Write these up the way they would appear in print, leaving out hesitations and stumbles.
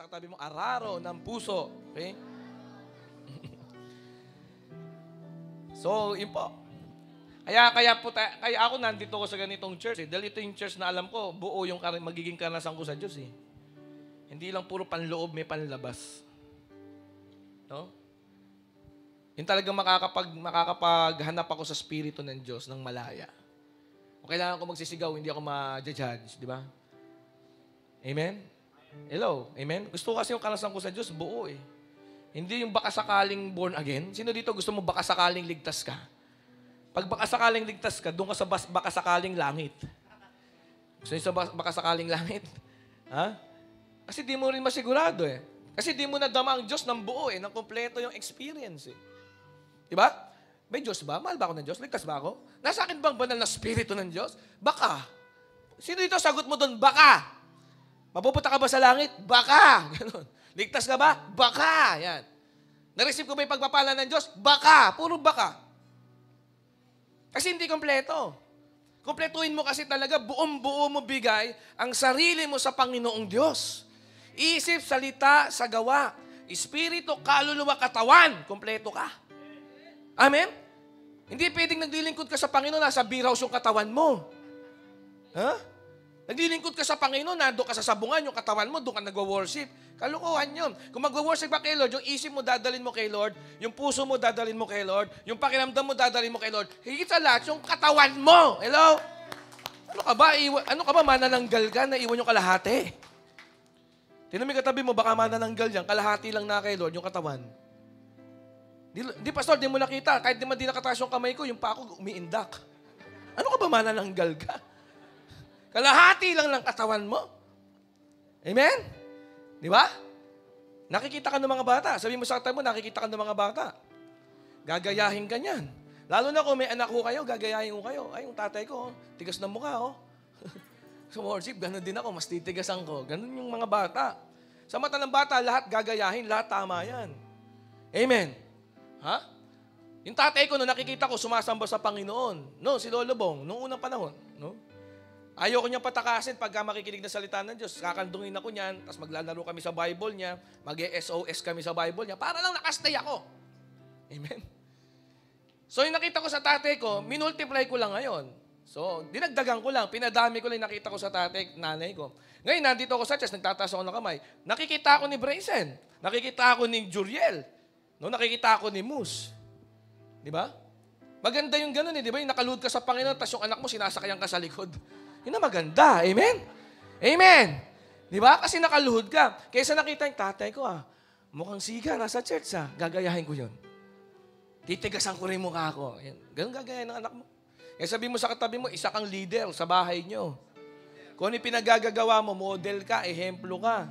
sa katabi mo, araro ng puso. Okay? So, yun po. Kaya ako nandito ko sa ganitong church. Dahil ito yung church na alam ko, buo yung magiging karanasan ko sa Diyos. Hindi lang puro panloob, may panlabas. No? Yung talagang makakapaghanap ako sa Espiritu ng Diyos ng malaya. O kailangan ko magsisigaw, hindi ako ma-judge, di ba? Amen? Hello? Amen? Gusto ko kasi yung karanasan ko sa Diyos, buo Hindi yung baka sakaling born again. Sino dito gusto mo baka sakaling ligtas ka? Pag baka sakaling ligtas ka, doon ka sa baka sakaling langit. Gusto nyo sa baka sakaling langit? Ha? Kasi di mo rin masigurado Kasi di mo nadama ang Diyos ng buo ng kompleto yung experience Diba? May Diyos ba? Mahal ba ako ng Diyos? Ligtas ba ako? Nasa akin bang banal na spirito ng Diyos? Baka. Sino dito sagot mo doon? Baka. Mapupunta ka ba sa langit? Baka. Ganun. Ligtas ka ba? Baka. Yan. Na-receive ko ba yung pagpapala ng Diyos? Baka. Puro baka. Kasi hindi kompleto. Kompletuhin mo kasi talaga, buong-buo mo bigay ang sarili mo sa Panginoong Diyos. Isip, salita, sa gawa. Espiritu, kaluluwa, katawan. Kompleto ka. Amen? Hindi pwedeng naglilingkod ka sa Panginoon, nasa beer house yung katawan mo. Ha? Naglilingkod ka sa Panginoon, nando ka sa sabungan, yung katawan mo, doon ka nagwo-worship. Kalukuhan yun. Kung magwo-worship ka kay Lord, yung isip mo dadalhin mo kay Lord, yung puso mo dadalhin mo kay Lord, yung pakiramdam mo dadalhin mo kay Lord, higit sa lahat, yung katawan mo. Hello? Ano ka ba, manananggal ka na iwan yung kalahati? Tinamig katabi mo, baka manananggal yan, kalahati lang na kay Lord, yung katawan. Di pastor, di mo nakita. Kahit di man di nakataas yung kamay ko, yung pa ako umiindak. Ano ka ba manananggal ka? Kalahati lang ng katawan mo. Amen? Di ba? Nakikita ka ng mga bata. Sabi mo sa katabi mo, nakikita ka ng mga bata. Gagayahin ka niyan. Lalo na kung may anak ko kayo, gagayahin ko kayo. Ay, yung tatay ko, tigas ng mukha, Sa worship, ganun din ako, mas titigasan ko. Ganun yung mga bata. Sa mata ng bata, lahat gagayahin, lahat tama yan. Amen? Ha? Yung tatay ko, nung nakikita ko, sumasamba sa Panginoon. No, si Lolo Bong, noong unang panahon. No? Ayoko niyang patakasin pagka makikinig na salita ng Diyos. Kakandungin ako niyan, tapos maglalaro kami sa Bible niya, mag-SOS kami sa Bible niya, para lang nakastay ako. Amen? So, yung nakita ko sa tatay ko, minultiply ko lang ngayon. So, dinagdagan ko lang, pinadami ko lang yung nakita ko sa tatay, nanay ko. Ngayon, nandito ako sa church, nagtataas ako ng kamay. Nakikita ako ni Bryson, nakikita ako ni Juriel, nakikita ako ni Moose. Di ba? Maganda yung ganun di ba? Yung nakaluhod ka sa Panginoon, tapos yung anak mo, sinasakyan ka sa likod. Yun na maganda. Amen? Amen. Di ba? Kasi nakaluhod ka. Kaysa nakita yung tatay ko, mukhang siga, nasa church, gagayahin ko yun. Titigasan ko rin mukha ko. Ganun gagayahin ng anak mo. Kaya sabi mo sa katabi mo, isa kang leader sa bahay nyo. Kung ano yung pinagagagawa mo, model ka, ehemplo ka.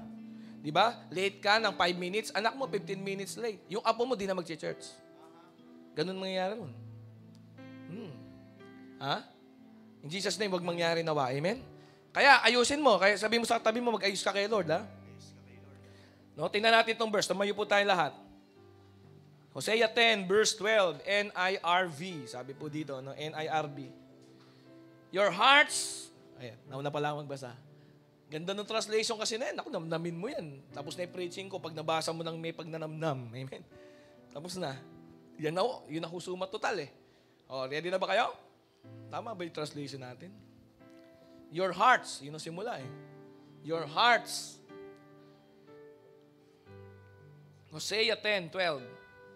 Di ba? Late ka ng 5 minutes, anak mo 15 minutes late. Yung apo mo, di na mag-church. Ganun mangyayari nun. Ha? In Jesus' name, huwag mangyari nawa. Amen? Kaya, ayusin mo. Kaya sabi mo sa katabi mo, mag-ayos ka kay Lord, ha? No, tingnan natin itong verse. Tumayo po tayo lahat. Hosea 10, verse 12, NIRV. Sabi po dito, NIRV. Your hearts, ayan, nauna pala magbasa. Ganda ng translation kasi na yan. Ako, namnamin mo yan. Tapos na yung preaching ko, pag nabasa mo ng may pagnanamnam. Amen? Tapos na. Yan na, yun na husumat total ready na ba kayo? Tama ba yung translation natin? Your hearts, yun ang simula Your hearts. Hosea 10:12.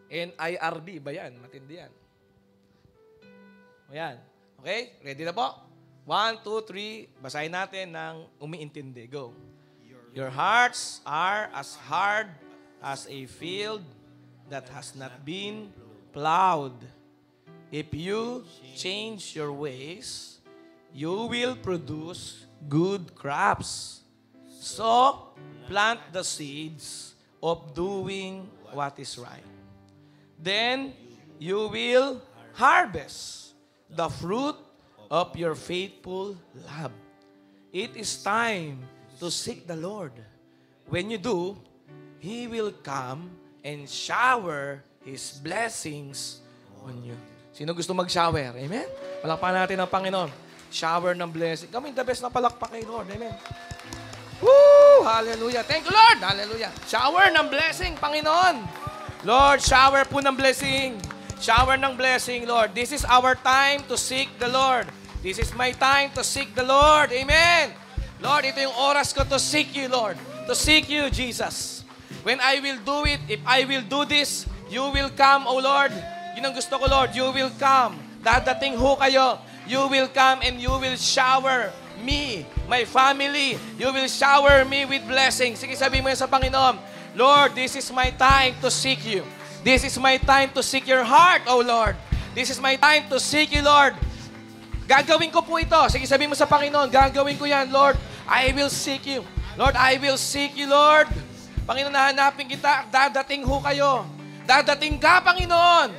NIRB ba yan? Matindi yan. Ayan. Okay? Ready na po? 1, 2, 3. Basahin natin ng umiintindi. Go. Your hearts are as hard as a field that has not been plowed. If you change your ways, you will produce good crops. So, plant the seeds of doing what is right. Then, you will harvest the fruit of your faithful love. It is time to seek the Lord. When you do, He will come and shower His blessings on you. Sino gusto mag-shower? Amen? Palakpakan natin ang Panginoon. Shower ng blessing. Kami the best na palakpak kay Lord. Amen? Woo! Woo! Hallelujah. Thank you, Lord. Hallelujah. Shower ng blessing, Panginoon. Lord, shower po ng blessing. Shower ng blessing, Lord. This is our time to seek the Lord. This is my time to seek the Lord. Amen. Lord, ito yung oras ko to seek you, Lord. To seek you, Jesus. When I will do it, if I will do this, you will come, O Lord. Yun ang gusto ko, Lord. You will come. Dadating ho kayo. You will come and you will shower me, my family. You will shower me with blessings. Sige, sabihin mo yan sa Panginoon. Lord, this is my time to seek you. This is my time to seek your heart, O Lord. This is my time to seek you, Lord. Gagawin ko po ito. Sige, sabihin mo sa Panginoon, gagawin ko yan, Lord. I will seek you. Lord, I will seek you, Lord. Panginoon, nahanapin kita. Dadating ho kayo. Dadating ka, Panginoon.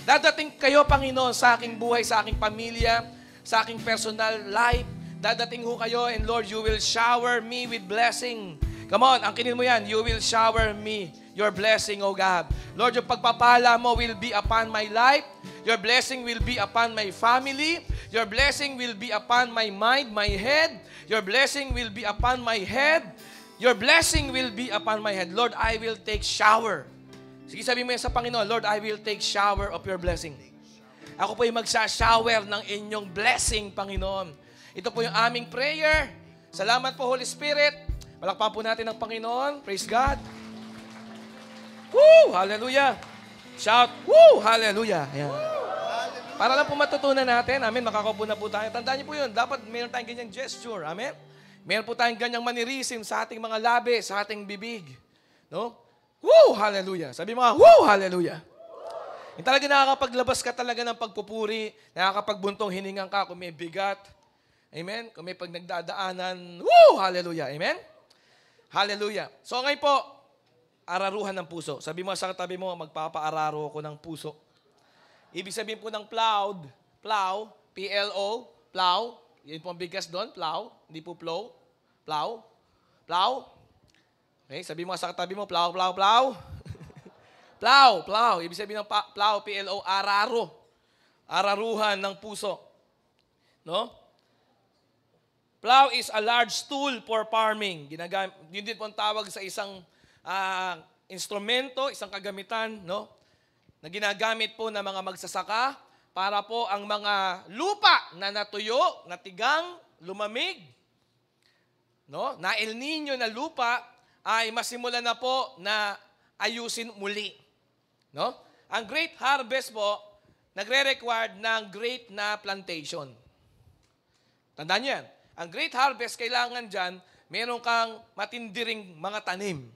Dadating kayo, Panginoon, sa aking buhay, sa aking pamilya, sa aking personal life. Dadating ho kayo, and Lord, you will shower me with blessing. Come on, angkinin mo yan. You will shower me your blessing, O God. Lord, yung pagpapala mo will be upon my life. Your blessing will be upon my family. Your blessing will be upon my mind, my head. Your blessing will be upon my head. Your blessing will be upon my head. Lord, I will take shower. Sige, sabihin mo yan sa Panginoon, Lord, I will take shower of your blessing. Ako po yung magsha-shower ng inyong blessing, Panginoon. Ito po yung aming prayer. Salamat po, Holy Spirit. Palakpakan po natin ang Panginoon. Praise God. Woo! Hallelujah. Shout, woo! Hallelujah. Ayan. Para lang po matutunan natin, amen, makakaupo na po tayo. Tandaan niyo po yun, dapat mayroon tayong ganyang gesture, amen? Mayroon po tayong ganyang manirisim sa ating mga labi, sa ating bibig. No? Woo! Hallelujah. Sabi mo nga, woo! Hallelujah. Yung talaga nakakapaglabas ka talaga ng pagpupuri, nakakapagbuntong hiningang ka kung may bigat. Amen? Kung may pagnagdadaanan, woo! Hallelujah. Amen? Hallelujah. So ngayon po, araruhan ng puso. Sabi mo sa katabi mo, magpapaararo ko ng puso. Ibig sabihin po ng plow, P-L-O, plow. Yun po ang bigas doon, plow. Hindi po plow. Plow. Okay, sabi mo sa katabi mo, plow. Plow. Ibig sabihin ng plow, P-L-O, araro. Araruhan ng puso. No? Plow is a large tool for farming. Yun din po ang tawag sa isang instrumento, isang kagamitan, no? Na ginagamit po ng mga magsasaka para po ang mga lupa na natuyo, natigang, lumamig, no? Na El Nino na lupa ay masimulan na po na ayusin muli, no? Ang great harvest po nagre-require ng great na plantation. Tandaan niyo yan. Ang great harvest kailangan diyan meron kang matindiring mga tanim.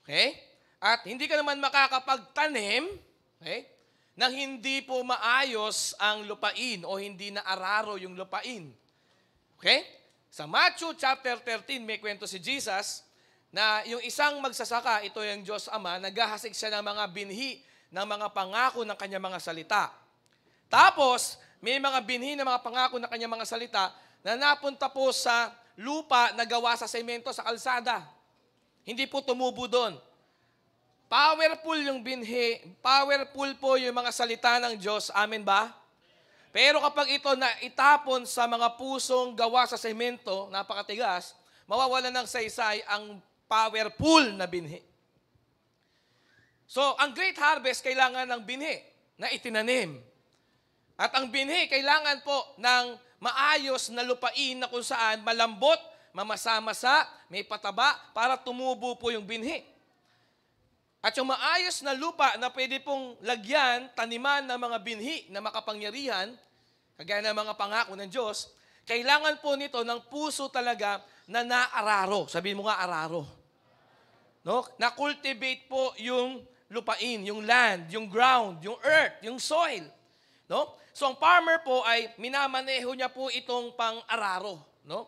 Okay? At hindi ka naman makakapagtanim, okay, nang hindi po maayos ang lupain o hindi na araro yung lupain. Okay? Sa Matthew chapter 13, may kwento si Jesus na yung isang magsasaka, ito yung Diyos Ama, naghahasik siya ng mga binhi, ng mga pangako ng kanyang mga salita. Tapos, may mga binhi ng mga pangako ng kanyang mga salita na napunta po sa lupa na gawa sa semento sa kalsada. Hindi po tumubo doon. Powerful yung binhi, powerful po yung mga salita ng Diyos. Amen ba? Pero kapag ito na itapon sa mga pusong gawa sa semento, napakatigas, mawawala ng saysay ang powerful na binhi. So, ang great harvest kailangan ng binhi na itinanim. At ang binhi kailangan po ng maayos na lupain na kung saan malambot, mamasa-masa, may pataba para tumubo po yung binhi. At yung maayos na lupa na pwede pong lagyan, taniman ng mga binhi na makapangyarihan, kagaya ng mga pangako ng Diyos, kailangan po nito ng puso talaga na naararo. Sabihin mo nga, araro. No? Na-cultivate po yung lupain, yung land, yung ground, yung earth, yung soil. No? So ang farmer po ay minamaneho niya po itong pang-araro. No?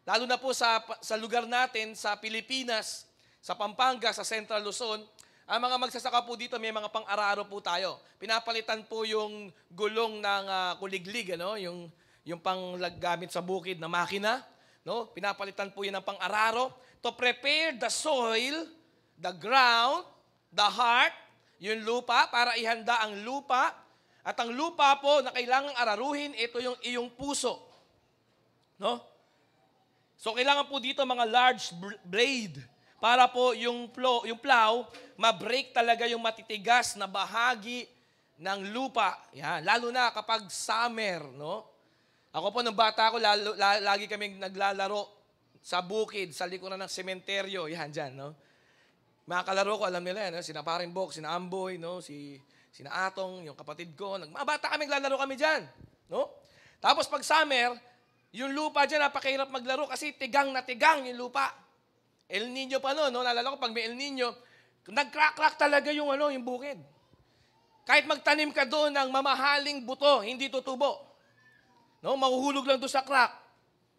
Lalo na po sa lugar natin, sa Pilipinas, sa Pampanga, sa Central Luzon, ang mga magsasaka po dito, may mga pang-araro po tayo. Pinapalitan po yung gulong ng kuliglig, ano? yung panggamit sa bukid na makina. No? Pinapalitan po yun ng pang-araro to prepare the soil, the ground, the heart, yung lupa, para ihanda ang lupa. At ang lupa po na kailangang araruhin, ito yung iyong puso. No? So kailangan po dito mga large blade para po yung plow, ma-break talaga yung matitigas na bahagi ng lupa. Yan, lalo na kapag summer, no? Ako po nung bata ako, lagi kaming naglalaro sa bukid, sa likuran ng sementeryo. Yan, dyan, no? Mga kalaro ko, alam nila yan, sina Paring Bok, sina Amboy, no? Sina Atong, yung kapatid ko. Mga bata kaming naglalaro kami dyan, no? Tapos pag summer, yung lupa dyan, napakahirap maglaro kasi tigang na tigang yung lupa. El Nino pa no? Naalala ko, pag may El Nino, nag-crack-crack talaga yung bukid. Kahit magtanim ka doon ng mamahaling buto, hindi tutubo. No? Mahuhulog lang doon sa crack.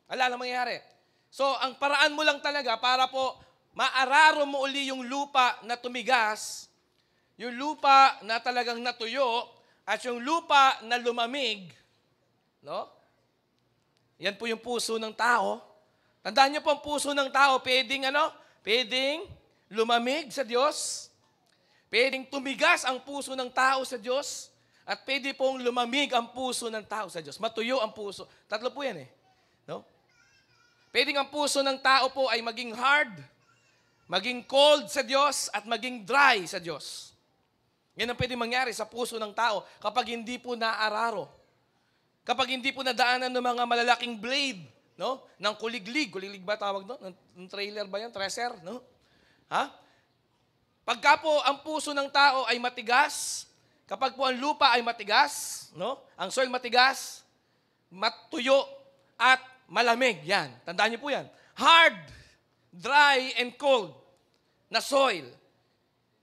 Alala mangyayari. So, ang paraan mo lang talaga para po maararo mo uli yung lupa na tumigas, yung lupa na talagang natuyo, at yung lupa na lumamig, no? Yan po yung puso ng tao. Tandaan niyo po, ang puso ng tao, pwedeng lumamig sa Diyos, pwedeng tumigas ang puso ng tao sa Diyos, at pwede pong lumamig ang puso ng tao sa Diyos. Matuyo ang puso. Tatlo po yan no? Pwedeng ang puso ng tao po ay maging hard, maging cold sa Diyos, at maging dry sa Diyos. Yan ang pwedeng mangyari sa puso ng tao kapag hindi po naararo. Kapag hindi po nadaanan ng mga malalaking blade, no? Ng kuliglig. Kuliglig ba tawag doon? Ng trailer ba yan? Treasure, no? Ha? Pagka po ang puso ng tao ay matigas, kapag po ang lupa ay matigas, no? Ang soil matigas, matuyo, at malamig. Yan. Tandaan niyo po yan. Hard, dry, and cold na soil.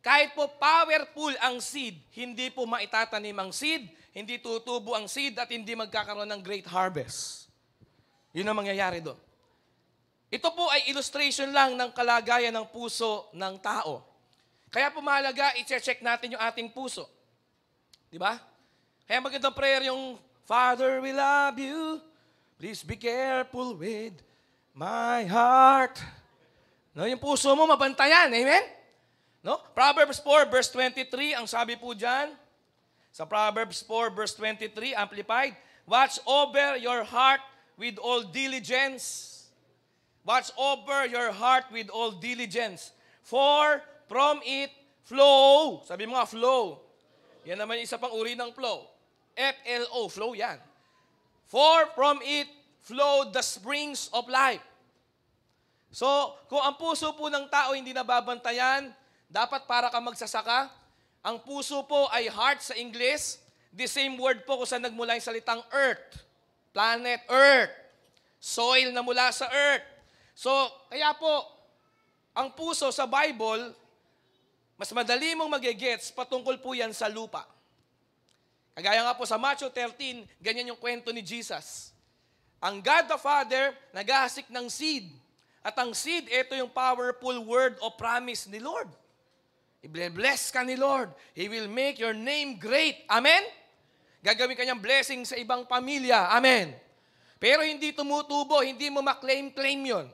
Kahit po powerful ang seed, hindi po maitatanim ang seed, hindi tutubo ang seed, at hindi magkakaroon ng great harvest. Yun ang mangyayari doon. Ito po ay illustration lang ng kalagayan ng puso ng tao. Kaya po mahalaga, i-check natin yung ating puso. Di ba? Kaya magandang prayer yung, Father, we love you. Please be careful with my heart. No, yung puso mo, mabantayan. Amen? No? Proverbs 4, verse 23, ang sabi po dyan, sa Proverbs 4, verse 23, Amplified, watch over your heart with all diligence. Watch over your heart with all diligence. For from it flow. Sabi mo nga, flow. Yan naman yung isa pang uri ng flow. F-L-O, flow yan. For from it flow the springs of life. So, kung ang puso po ng tao hindi nababantayan, dapat para ka magsasaka, ang puso po ay heart sa English. The same word po kung saan nagmula yung salitang earth. Planet earth. Soil na mula sa earth. So, kaya po, ang puso sa Bible, mas madali mong magigets patungkol po yan sa lupa. Kagaya nga po sa Matthew 13, ganyan yung kwento ni Jesus. Ang God the Father, naghahasik ng seed. At ang seed, ito yung powerful word of promise ni Lord. I-bless ka ni Lord. He will make your name great. Amen? Gagawin kanyang blessing sa ibang pamilya. Amen? Pero hindi tumutubo, hindi mo ma-claim yon.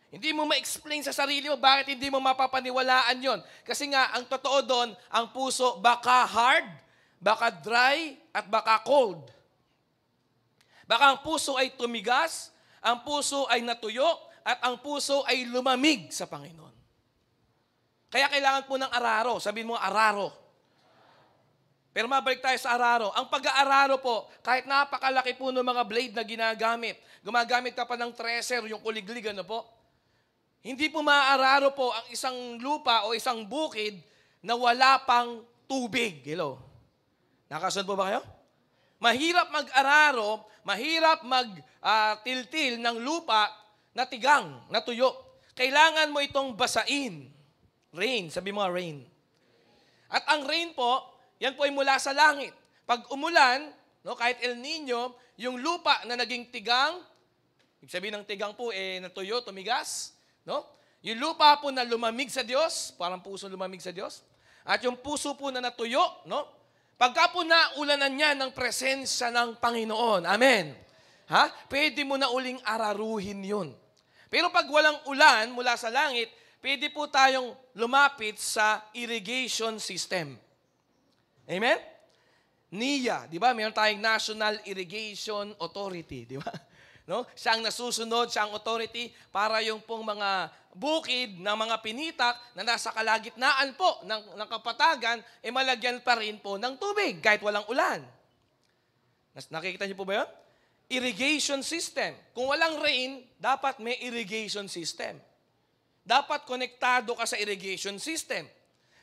Hindi mo ma-explain sa sarili mo bakit hindi mo mapapaniwalaan yon. Kasi nga, ang totoo doon, ang puso baka hard, baka dry, at baka cold. Baka ang puso ay tumigas, ang puso ay natuyo, at ang puso ay lumamig sa Panginoon. Kaya kailangan po ng araro. Sabihin mo, araro. Pero mabalik tayo sa araro. Ang pag-aararo po, kahit napakalaki po ng mga blade na ginagamit, gumagamit ka pa ng treasure, yung kuliglig, ano po? Hindi po maaararo po ang isang lupa o isang bukid na wala pang tubig. Hello? Nakasunod po ba kayo? Mahirap mag-araro, mahirap mag-tiltil ng lupa na tigang, na tuyo. Kailangan mo itong basain. Rain, sabi mo rain. At ang rain po, yan po ay mula sa langit. Pag umulan, no, kahit El Nino, yung lupa na naging tigang, ibig sabihin ng tigang po, natuyo, tumigas, no? Yung lupa po na lumamig sa Diyos, parang puso lumamig sa Diyos, at yung puso po na natuyo, no? Pagka po naulanan niya ng presensya ng Panginoon, amen, ha? Pwede mo na uling araruhin yun. Pero pag walang ulan mula sa langit, pwede po tayong lumapit sa irrigation system. Amen? NIA, di ba? Mayroon tayong National Irrigation Authority, di ba? No? Siya ang nasusunod, siya ang authority para yung pong mga bukid ng mga pinitak na nasa kalagitnaan po ng kapatagan, malagyan pa rin po ng tubig kahit walang ulan. Nakikita niyo po ba yun? Irrigation system. Kung walang rain, dapat may irrigation system. Dapat konektado ka sa irrigation system.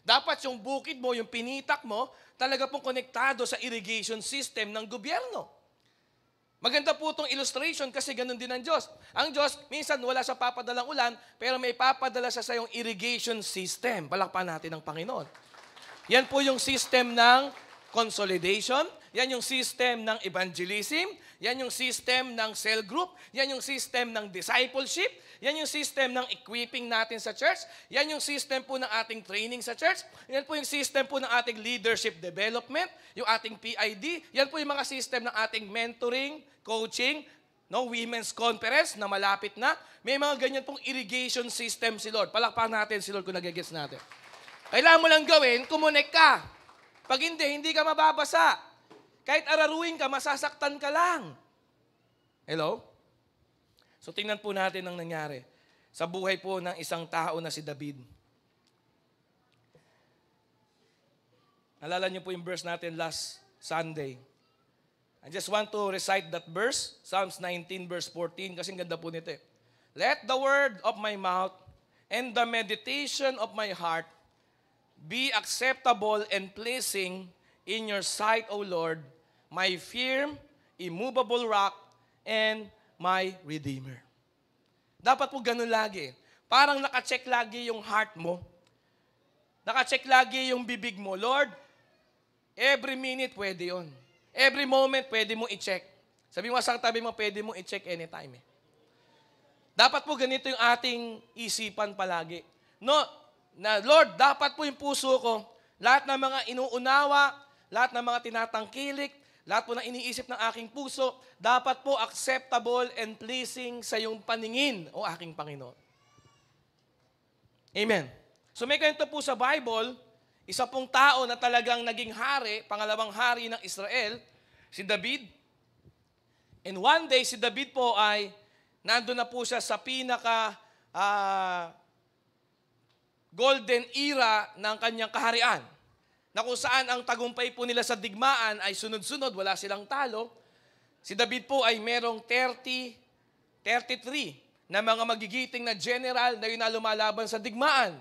Dapat yung bukid mo, yung pinitak mo, talaga pong konektado sa irrigation system ng gobyerno. Maganda po itong illustration kasi ganun din ang Diyos. Ang Diyos, minsan wala sa papadalang ulan, pero may papadala siya sa yung irrigation system. Palakpan natin ang Panginoon. Yan po yung system ng consolidation, yan yung system ng evangelism, yan yung system ng cell group, yan yung system ng discipleship, yan yung system ng equipping natin sa church, yan yung system po ng ating training sa church, yan po yung system po ng ating leadership development, yung ating PID, yan po yung mga system ng ating mentoring, coaching, women's conference na malapit na. May mga ganyan pong irrigation system si Lord. Palakpakan natin si Lord kung nagigets natin. Kailangan mo lang gawin, kumunek ka. Pag hindi ka mababasa. Kahit araruin ka, masasaktan ka lang. Hello? So tingnan po natin ang nangyari sa buhay po ng isang tao na si David. Alala niyo po yung verse natin last Sunday. I just want to recite that verse, Psalms 19 verse 14, kasi ganda po nito eh. Let the word of my mouth and the meditation of my heart be acceptable and pleasing in your sight, O Lord, my firm, immovable rock, and my Redeemer. Dapat po ganun lagi. Parang nakacheck lagi yung heart mo. Nakacheck lagi yung bibig mo. Lord, every minute pwede yun. Every moment pwede mo i-check. Sabi mo sa tabi mo, pwede mo i-check anytime. Dapat po ganito yung ating isipan palagi. Na Lord, dapat po yung puso ko, lahat ng mga inuunawa, lahat ng mga tinatangkilik, lahat po ng iniisip ng aking puso, dapat po acceptable and pleasing sa iyong paningin, o aking Panginoon. Amen. So may ganito po sa Bible, isa pong tao na talagang naging hari, pangalawang hari ng Israel, si David. And one day, si David po ay, nandun na po siya sa pinaka golden era ng kanyang kaharian, na kung saan ang tagumpay po nila sa digmaan ay sunod-sunod, wala silang talo. Si David po ay merong 33 na mga magigiting na general na yun na lumalaban sa digmaan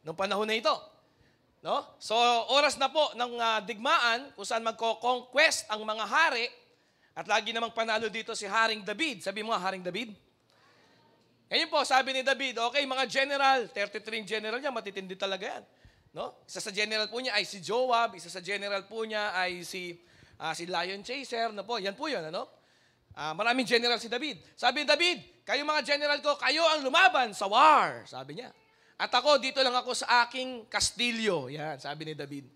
noong panahon na ito. No? So, oras na po ng digmaan kung saan magko-conquest ang mga hari at lagi namang panalo dito si Haring David. Sabi mo nga, Haring David? Ngayon po, sabi ni David, okay, mga general, 33 general niya, matitindi talaga yan. No? Isa sa general po niya ay si Joab, isa sa general po niya ay si Lion Chaser. No po? Yan po yun. Ano? Maraming general si David. Sabi ni David, kayo mga general ko, kayo ang lumaban sa war. Sabi niya. At ako, dito lang ako sa aking kastilyo. Yan, sabi ni David.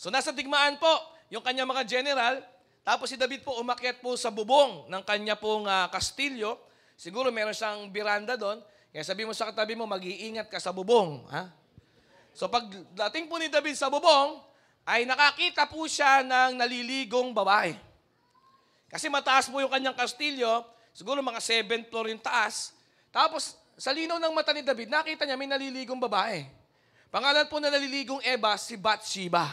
So nasa digmaan po, yung kanya mga general, tapos si David po umakyat po sa bubong ng kanya pong kastilyo. Siguro meron siyang biranda doon. Kaya sabi mo sa katabi mo, mag-iingat ka sa bubong. Ha? So pag dating po ni David sa bubong, ay nakakita po siya ng naliligong babae. Kasi mataas po yung kanyang kastilyo, siguro mga 7th floor yung taas. Tapos, sa linaw ng mata ni David, nakita niya may naliligong babae. Pangalan po na naliligong Eva, si Bathsheba.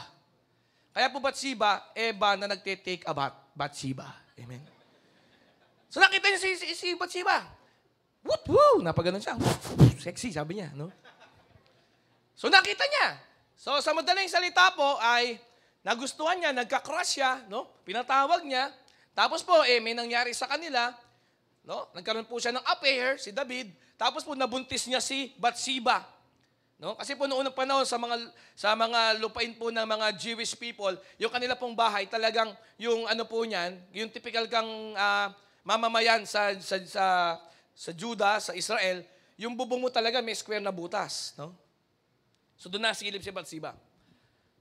Kaya po Bathsheba, Eva na nagte-take a bath. Bathsheba. Amen. So nakita niya si Bathsheba. Woo! Napaganon siya. Sexy, sabi niya. No? So nakita niya. So sa madaling salita po ay nagustuhan niya, nagka-crush siya, no? Pinatawag niya. Tapos po, may nangyari sa kanila. No? Nagkaroon po siya ng affair, si David. Tapos po nabuntis niya si Bathsheba. No? Kasi po noong unang panahon sa mga lupain po ng mga Jewish people, yung kanila pong bahay talagang yung ano po niyan, yung typical kang mamamayan sa Juda, sa Israel, yung bubong mo talaga may square na butas, no? So doon nasilip si Bathsheba.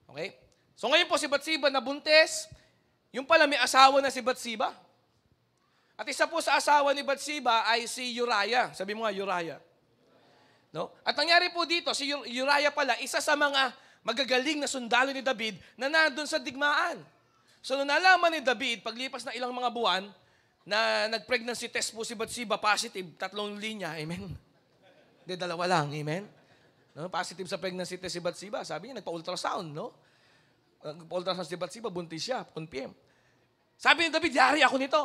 Okay? So ngayon po si Bathsheba nabuntis, yung pala may asawa na si Bathsheba. At isa po sa asawa ni Bathsheba ay si Uriah. Sabi mo nga, Uriah. No? At nangyari po dito, si Uriah pala, isa sa mga magagaling na sundalo ni David na nandun sa digmaan. So nung nalaman ni David, paglipas na ilang mga buwan, na nag-pregnancy test po si Bathsheba, positive, 3 linya, amen? Hindi, 2 lang, amen? No, positive sa pregnancy test si Bathsheba, sabi niya, nagpa-ultrasound, no? Nagpa-ultrasound si Bathsheba, buntis siya, confirm. Sabi ni David, yari ako nito.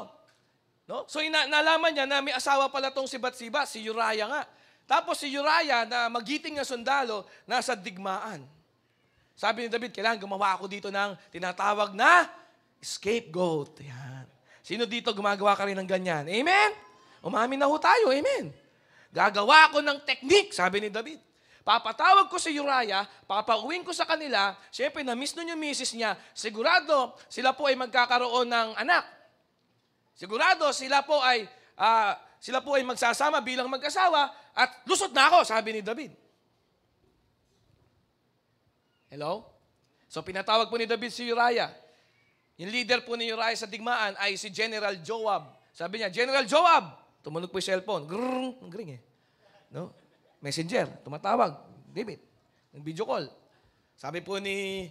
No? So, nalaman niya na may asawa pala tong si Bathsheba, si Uriah nga. Tapos si Uriah, na magiting na sundalo, nasa digmaan. Sabi ni David, kailangan gumawa ako dito ng tinatawag na scapegoat. Yan. Sino dito gumagawa ka rin ng ganyan? Amen? Umamin na ho tayo. Amen? Gagawa ko ng technique, sabi ni David. Papatawag ko si Uriah, papauwing ko sa kanila, siyempre na-miss nun yung misis niya, sigurado sila po ay magkakaroon ng anak. Sigurado sila po ay magsasama bilang mag-asawa at lusot na ako, sabi ni David. Hello? So pinatawag po ni David si Uriah. Yung leader po ni Uriah sa digmaan ay si General Joab. Sabi niya, General Joab! Tumunog po yung cellphone. Grrrr, ang gring eh. No? Messenger, tumatawag. David, ng video call. Sabi po ni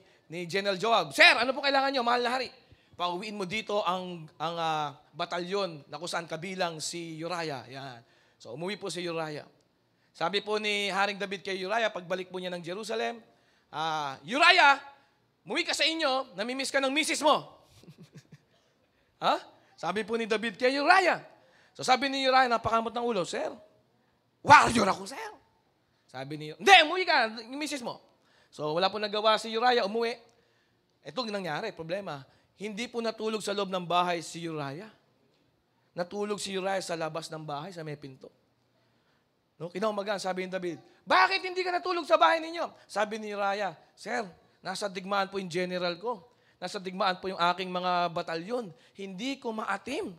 General Joab, Sir, ano po kailangan nyo, mahal na hari? Pauwiin mo dito ang batalyon na kung saan kabilang si Uriah. Yan. So umuwi po si Uriah. Sabi po ni Haring David kay Uriah, pagbalik po niya ng Jerusalem, Uriah, umuwi ka sa inyo, namimiss ka ng misis mo. Ha? Sabi po ni David kay Uriah. So sabi ni Uriah, napakamot ng ulo, Sir, warrior ako, Sir. Sabi niya, hindi, umuwi ka, yung misis mo. So wala po nagawa si Uriah, umuwi. Ito nangyari, problema. Hindi po natulog sa loob ng bahay si Uriah. Natulog si Uriah sa labas ng bahay, sa may pinto. No? Kinaumagan, sabi ni David, bakit hindi ka natulog sa bahay ninyo? Sabi ni Uriah, Sir, nasa digmaan po yung general ko. Nasa digmaan po yung aking mga batalyon. Hindi ko maatim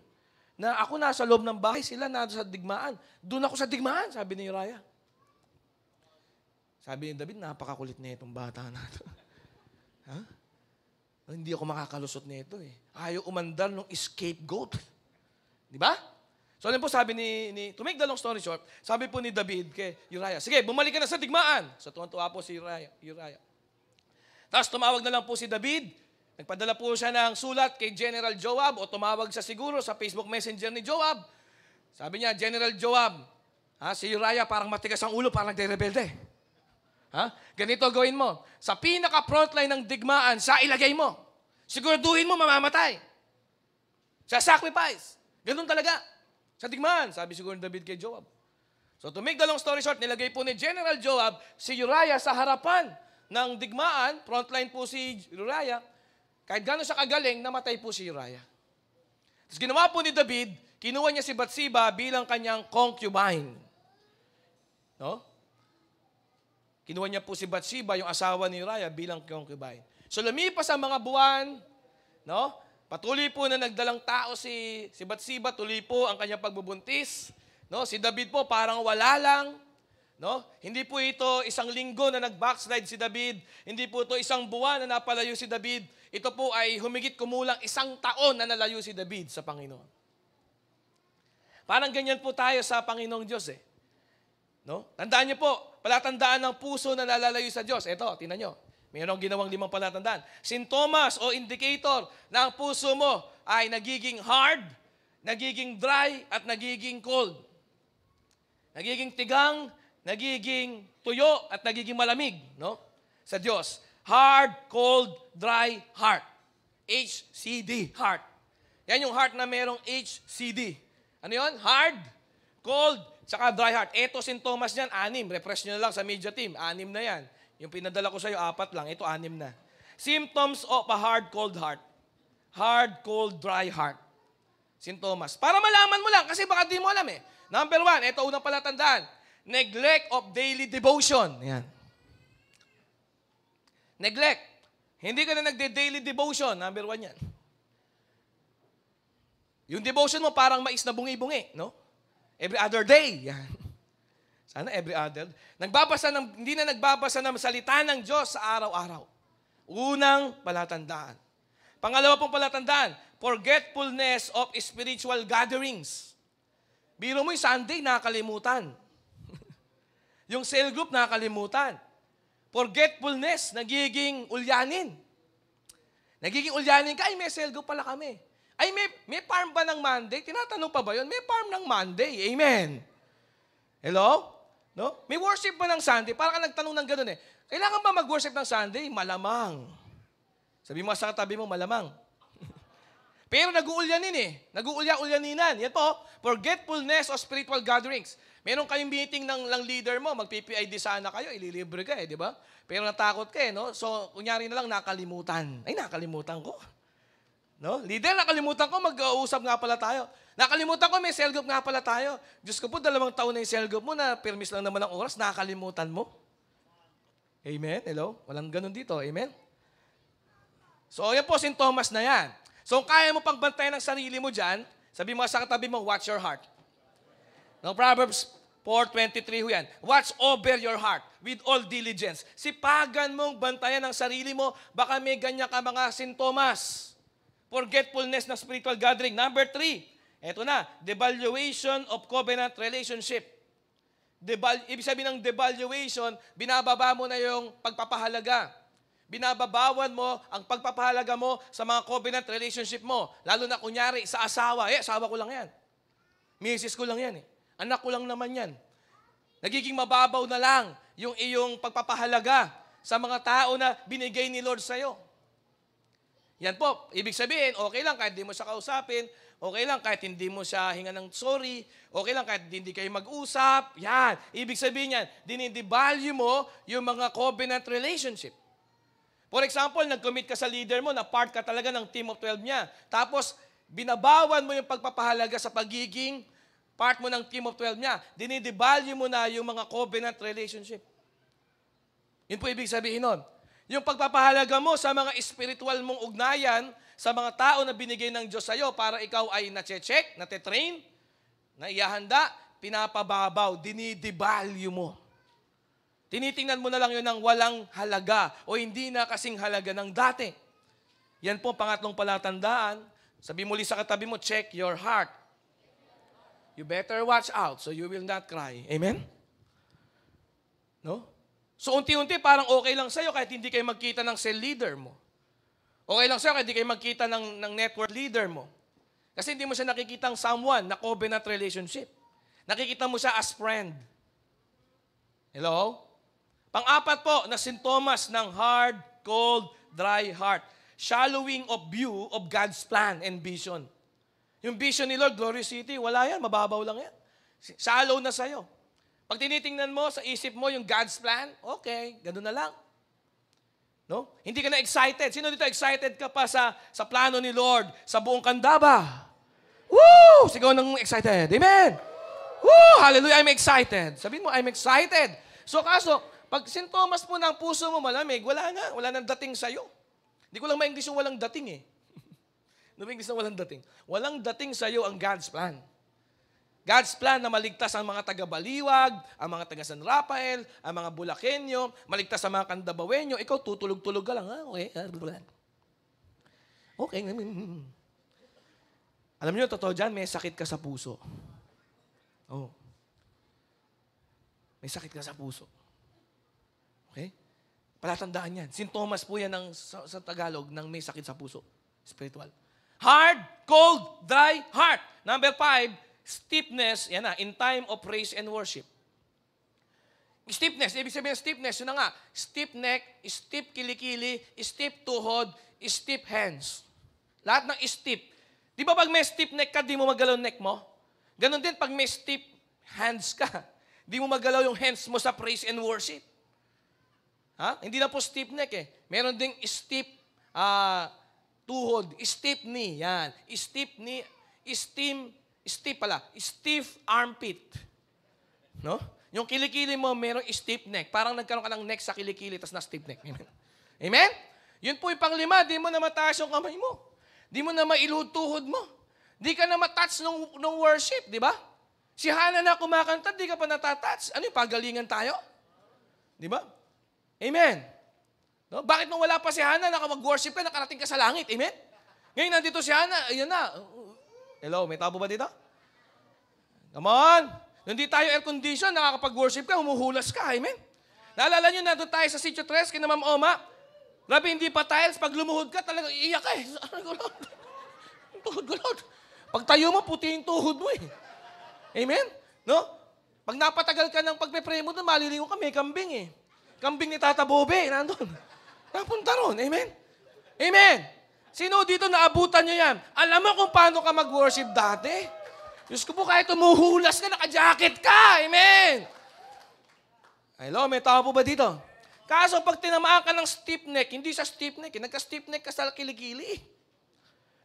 na ako nasa loob ng bahay, sila nasa digmaan. Doon ako sa digmaan, sabi ni Uriah. Sabi ni David, napakakulit na itong bata na ito. Ha? Hindi ako makakalusot nito eh. Ayaw umandar ng scapegoat. Di ba? So ano po sabi to make the long story short, sabi po ni David kay Uriah, sige, bumalik ka na sa digmaan. So tuwan-tuwa po si Uriah. Tapos tumawag na lang po si David, nagpadala po siya ng sulat kay General Joab o tumawag siya siguro sa Facebook Messenger ni Joab. Sabi niya, General Joab, si Uriah parang matigas ang ulo, parang nagre-rebelde. Ganito gawin mo. Sa pinaka-frontline ng digmaan, sa ilagay mo. Siguraduhin mo mamamatay. Sa sacrifice. Ganun talaga. Sa digmaan, sabi siguro ni David kay Joab. So to make the long story short, nilagay po ni General Joab si Uriah sa harapan ng digmaan. Frontline po si Uriah. Kahit gano'n siya kagaling, namatay po si Uriah. Tapos ginawa po ni David, kinuha niya si Bathsheba bilang kanyang concubine. No? Kinuha niya po si Bathsheba, yung asawa ni Uriah, bilang concubine. So lumipas ang mga buwan, no? Patuloy po na nagdalang tao si Bathsheba, tuloy po ang kanyang pagbubuntis. No? Si David po parang wala lang. No? Hindi po ito isang linggo na nag-backslide si David. Hindi po ito isang buwan na napalayo si David. Ito po ay humigit kumulang 1 taon na nalayo si David sa Panginoon. Parang ganyan po tayo sa Panginoong Diyos eh. No? Tandaan niyo po, palatandaan ng puso na nalalayo sa Diyos. Ito, tingnan niyo. Mayroong ginawang 5 palatandaan. Sintomas o indicator na ang puso mo ay nagiging hard, nagiging dry, at nagiging cold. Nagiging tigang, nagiging tuyo, at nagiging malamig, no? Sa Diyos. Hard, cold, dry heart. HCD, heart. Yan yung heart na mayroong HCD. Ano yun? Hard, cold, saka dry heart. Ito sintomas niyan, 6. Refresh nyo na lang sa media team. 6 na yan. Yung pinadala ko sa'yo, 4 lang. Ito, 6 na. Symptoms of a hard, cold heart. Hard, cold, dry heart. Sintomas. Para malaman mo lang, kasi baka di mo alam eh. Number 1, ito unang palatandaan. Neglect of daily devotion. Yan. Neglect. Hindi ka na nagde-daily devotion. Number 1 yan. Yung devotion mo parang mais na bungi-bungi, no? Every other day. Yan. Sana every other. Hindi na nagbabasa ng salita ng Diyos sa araw-araw. Unang palatandaan. Pangalawa pong palatandaan, forgetfulness of spiritual gatherings. Biro mo yung Sunday, nakakalimutan. Yung cell group, nakakalimutan. Forgetfulness, nagiging ulyanin. Nagiging ulyanin ka, ay may cell group pala kami. Ay, may farm ba ng Monday? Tinatanong pa ba yun? May farm ng Monday. Amen. Hello? No? May worship ba ng Sunday? Parang ka nagtanong ng gano'n eh. Kailangan ba mag-worship ng Sunday? Malamang. Sabi mo sa katabi mo, malamang. Pero nag-uulyanin eh. Nag-uulya-ulyaninan. Yan po, forgetfulness of spiritual gatherings. Meron kayong meeting ng leader mo, mag-PPID sana kayo, ililibre ka eh, di ba? Pero natakot ka eh, no? So, kunyari na lang, nakalimutan. Ay, nakalimutan ko. No? Leader, nakalimutan ko, mag-uusap nga pala tayo. Nakalimutan ko, may cell group nga pala tayo. Diyos ko po, 2 taon na yung cell group mo na permis lang naman ang oras, nakalimutan mo. Amen? Hello? Walang ganun dito. Amen? So, yan po, sintomas na yan. So, kung kaya mo pang bantayan ng sarili mo dyan, sabi mo sa katabi mo, watch your heart. No, Proverbs 4:23 yan. Watch over your heart with all diligence. Sipagan mong bantayan ang sarili mo, baka may ganyan ka mga sintomas. Forgetfulness ng spiritual gathering. Number 3, eto na, devaluation of covenant relationship. Ibig sabihin ng devaluation, binababa mo na yung pagpapahalaga. Binababawan mo ang pagpapahalaga mo sa mga covenant relationship mo. Lalo na kunyari sa asawa. Asawa ko lang yan. Misis ko lang yan eh. Anak ko lang naman yan. Nagiging mababaw na lang yung iyong pagpapahalaga sa mga tao na binigay ni Lord sa'yo. Yan po. Ibig sabihin, okay lang kahit di mo siya kausapin, okay lang kahit hindi mo siya hinga ng sorry, okay lang kahit hindi kayo mag-usap. Yan. Ibig sabihin yan, dinidevalue mo yung mga covenant relationship. For example, nag-commit ka sa leader mo na part ka talaga ng team of 12 niya. Tapos, binabawan mo yung pagpapahalaga sa pagiging part mo ng team of 12 niya. Dinidevalue mo na yung mga covenant relationship. Yun po ibig sabihin nun. Yung pagpapahalaga mo sa mga spiritual mong ugnayan, sa mga tao na binigay ng Diyos sa'yo para ikaw ay nache-check, nate-train, naiyahanda, pinapababaw, dinidevalue mo. Tinitingnan mo na lang yun ng walang halaga o hindi na kasing halaga ng dati. Yan po pangatlong palatandaan. Sabi muli sa katabi mo, check your heart. You better watch out so you will not cry. Amen? No? So unti-unti parang okay lang sa'yo kahit hindi kayo magkita ng cell leader mo. Okay lang sa'yo kahit hindi kayo magkita ng network leader mo. Kasi hindi mo siya nakikitang someone na covenant relationship. Nakikita mo siya as friend. Hello? Pang-apat po na sintomas ng hard, cold, dry heart. Shallowing of view of God's plan and vision. Yung vision ni Lord, Glorious City, wala yan, mababaw lang yan. Shallow na sa'yo. Pag tinitingnan mo sa isip mo yung God's plan, okay, ganoon na lang. No? Hindi ka na excited. Sino dito excited ka pa sa plano ni Lord, sa buong Candaba? Woo! Sigaw ng excited. Amen! Woo! Hallelujah, I'm excited. Sabihin mo, I'm excited. So kaso, pag sintomas mo ng puso mo malamig, wala na. Wala nang dating sa'yo. Hindi ko lang ma-English yung walang dating eh. Ano ba English na walang dating? Walang dating sa'yo ang God's plan. God's plan na maligtas ang mga taga-Baliwag, ang mga taga-San Rafael, ang mga Bulakenyo, maligtas ang mga Candabawenyo. Ikaw tutulog-tulog ka lang. Okay. Okay. Alam niyo, totoo dyan, may sakit ka sa puso. Oh. May sakit ka sa puso. Okay? Palatandaan yan. Sintomas po yan sa Tagalog ng may sakit sa puso. Spiritual. Hard, cold, dry heart. Number 5, stiffness. Yan na, in time of praise and worship. Stiffness, ibig sabihin ng stiffness, yun na nga. Stiff neck, stiff kilikili, stiff tuhod, stiff hands. Lahat ng stiff. Di ba pag may stiff neck ka, di mo magalaw neck mo? Ganon din pag may stiff hands ka. Di mo magalaw yung hands mo sa praise and worship. Ha? Hindi na po stiff neck eh. Meron ding stiff tuhod, stiff knee, yan. Stiff knee, stiff armpit. No? Yung kilikili mo, merong stiff neck. Parang nagkaroon ka ng neck sa kilikili, tapos na stiff neck. Amen? Amen? Yun po yung pang-5, di mo na mataas yung kamay mo. Di mo na mailuhod tuhod mo. Di ka na matouch nung worship, di ba? Si Hannah na kumakanta, di ka pa natatouch. Ano yung pagalingan tayo? Di ba? Amen. No? Bakit nung wala pa si Hannah, mag-worship ka, nakarating ka sa langit? Amen? Ngayon, nandito si Hannah, ayan na. Hello, may tabo ba dito? Come on. Hindi tayo air condition, nakakapag-worship ka, humuhulas ka. Amen? Naalala nyo, nandun tayo sa Sitio 3, kina Ma'am Oma. Grabe, hindi pa tiles. Pag lumuhod ka, talaga iiyak ka eh. yung tuhod ko, Lord. Pag tayo mo, puti yung tuhod mo eh. Amen? No? Pag napatagal ka ng pagpe-pray mo doon, malilingon ka, may kambing eh. Kambing ni Tata Bobe, nandun. Napunta ron. Amen? Amen? Sino dito naabutan nyo yan? Alam mo kung paano ka mag-worship dati? Diyos ko po, kahit umuhulas ka, naka-jacket ka. Amen? Hello, may tao po ba dito? Kaso pag tinamaan ka ng stiff neck, hindi sa stiff neck, nagka-stiff neck ka sa kilikili.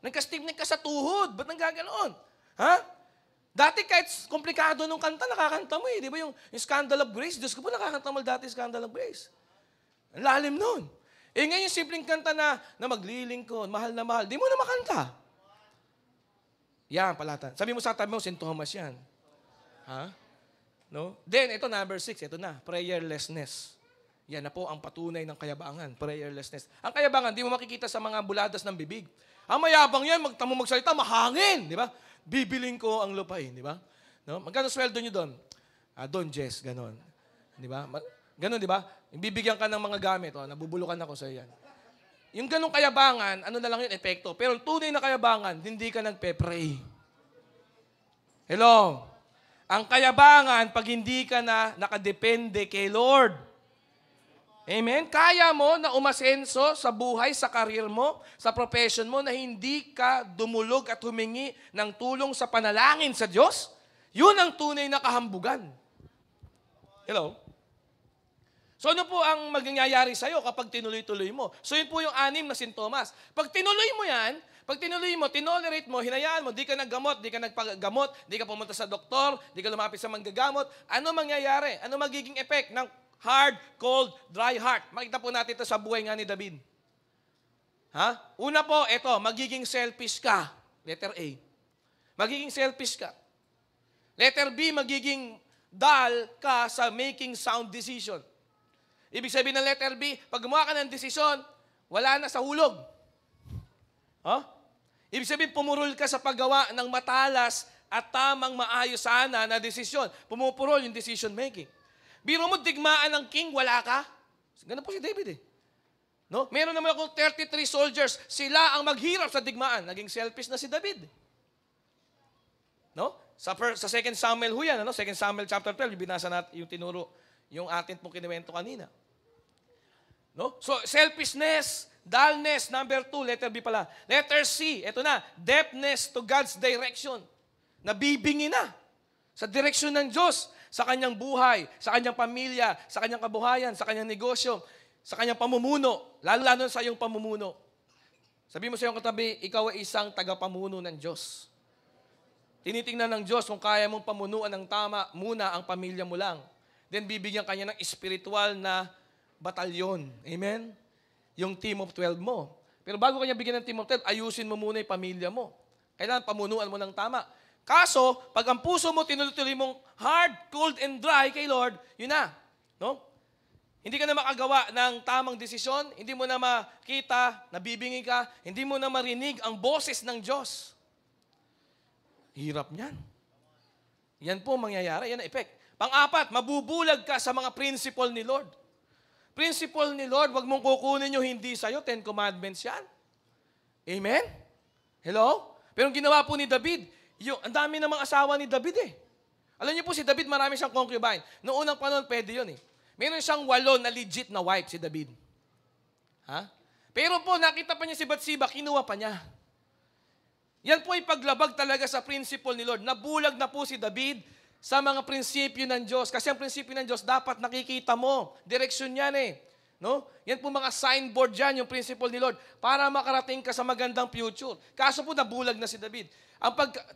Nagka-stiff neck ka sa tuhod. Ba't nang gaganoon? Ha? Dati kahit komplikado nung kanta, nakakanta mo eh. Di ba yung Scandal of Grace? Diyos ko po, nakakanta mo dati Scandal of Grace. Ang lalim nun. Eh ngayon yung simpleng kanta na maglilingkod, mahal na mahal, di mo na makanta. Yan, palatan. Sabi mo sa tabi mo, St. Thomas yan. Ha? No? Then, ito number 6, ito na, prayerlessness. Yan na po ang patunay ng kayabangan, prayerlessness. Ang kayabangan, di mo makikita sa mga buladas ng bibig. Ang mayabang yan, magsalita, mahangin, di ba? Bibiling ko ang lupain, di ba? No? Magkano sweldo nyo doon? Doon, Jess, ganon. Di ba? Ganon, di ba? Bibigyan ka ng mga gamit, nabubulukan ako sa yan. Yung ganong kayabangan, ano na lang yun, epekto. Pero tunay na kayabangan, hindi ka nagpe-pray. Hello? Ang kayabangan, pag hindi ka na nakadepende kay Lord. Amen? Kaya mo na umasenso sa buhay, sa karir mo, sa profession mo, na hindi ka dumulog at humingi ng tulong sa panalangin sa Diyos? Yun ang tunay na kahambugan. Hello? So ano po ang mangyayari sa'yo kapag tinuloy-tuloy mo? So yun po yung 6 na sintomas. Pag tinuloy mo yan, tinolerate mo, hinayaan mo, di ka naggamot, di ka nagpagamot, di ka pumunta sa doktor, di ka lumapit sa manggagamot, ano mangyayari? Ano magiging effect ng hard, cold, dry heart? Makita po natin ito sa buhay nga ni David. Ha? Una po, ito, magiging selfish ka. Letter A. Magiging selfish ka. Letter B, magiging dull ka sa making sound decision. Ibig sabihin ng letter B, pag gumawa ka ng desisyon, wala na sa hulog. Huh? Ibig sabihin, pumurol ka sa paggawa ng matalas at tamang maayos sana na desisyon. Pumupurol yung decision making. Biro mo, digmaan ng king, wala ka. Ganun po si David eh. No? Meron naman akong 33 soldiers, sila ang maghirap sa digmaan. Naging selfish na si David. No? Sa 2 Samuel ho yan, 2 Samuel chapter 12, binasa natin yung tinuro, yung atin pong kinuwento kanina. No? So, selfishness, dullness, number 2, letter B pala. Letter C, eto na, deafness to God's direction. Nabibingi na sa direksyon ng Diyos, sa kanyang buhay, sa kanyang pamilya, sa kanyang kabuhayan, sa kanyang negosyo, sa kanyang pamumuno, lalo sa iyong pamumuno. Sabi mo sa iyong katabi, ikaw ay isang tagapamuno ng Diyos. Tinitingnan ng Diyos kung kaya mong pamunuan ng tama, muna ang pamilya mo lang. Then bibigyan kanya ng spiritual na batalyon. Amen? Yung team of 12 mo. Pero bago kanya bigyan ng team of 12, ayusin mo muna yung pamilya mo. Kailangan pamunuan mo ng tama. Kaso, pag ang puso mo tinutuloy mong hard, cold, and dry kay Lord, yun na. No? Hindi ka na makagawa ng tamang desisyon, hindi mo na makita, nabibingi ka, hindi mo na marinig ang boses ng Diyos. Hirap niyan. Yan po mangyayari, yan ang effect. Pang-apat, mabubulag ka sa mga principle ni Lord. Principle ni Lord, wag mong kukunin yung hindi sa'yo, 10 Commandments yan. Amen? Hello? Pero ang ginawa po ni David, ang dami namang asawa ni David eh. Alam niyo po si David, marami siyang concubine. Noong unang panahon, pwede yun eh. Meron siyang 8 na legit na wife si David. Ha? Pero po, nakita pa niya si Bathsheba, kinuha pa niya. Yan po ay paglabag talaga sa principle ni Lord. Nabulag na po si David sa mga prinsipyo ng Diyos. Kasi ang prinsipyo ng Diyos, dapat nakikita mo. Direksyon yan eh. No? Yan po mga signboard dyan, yung principle ni Lord, para makarating ka sa magandang future. Kaso po, nabulag na si David.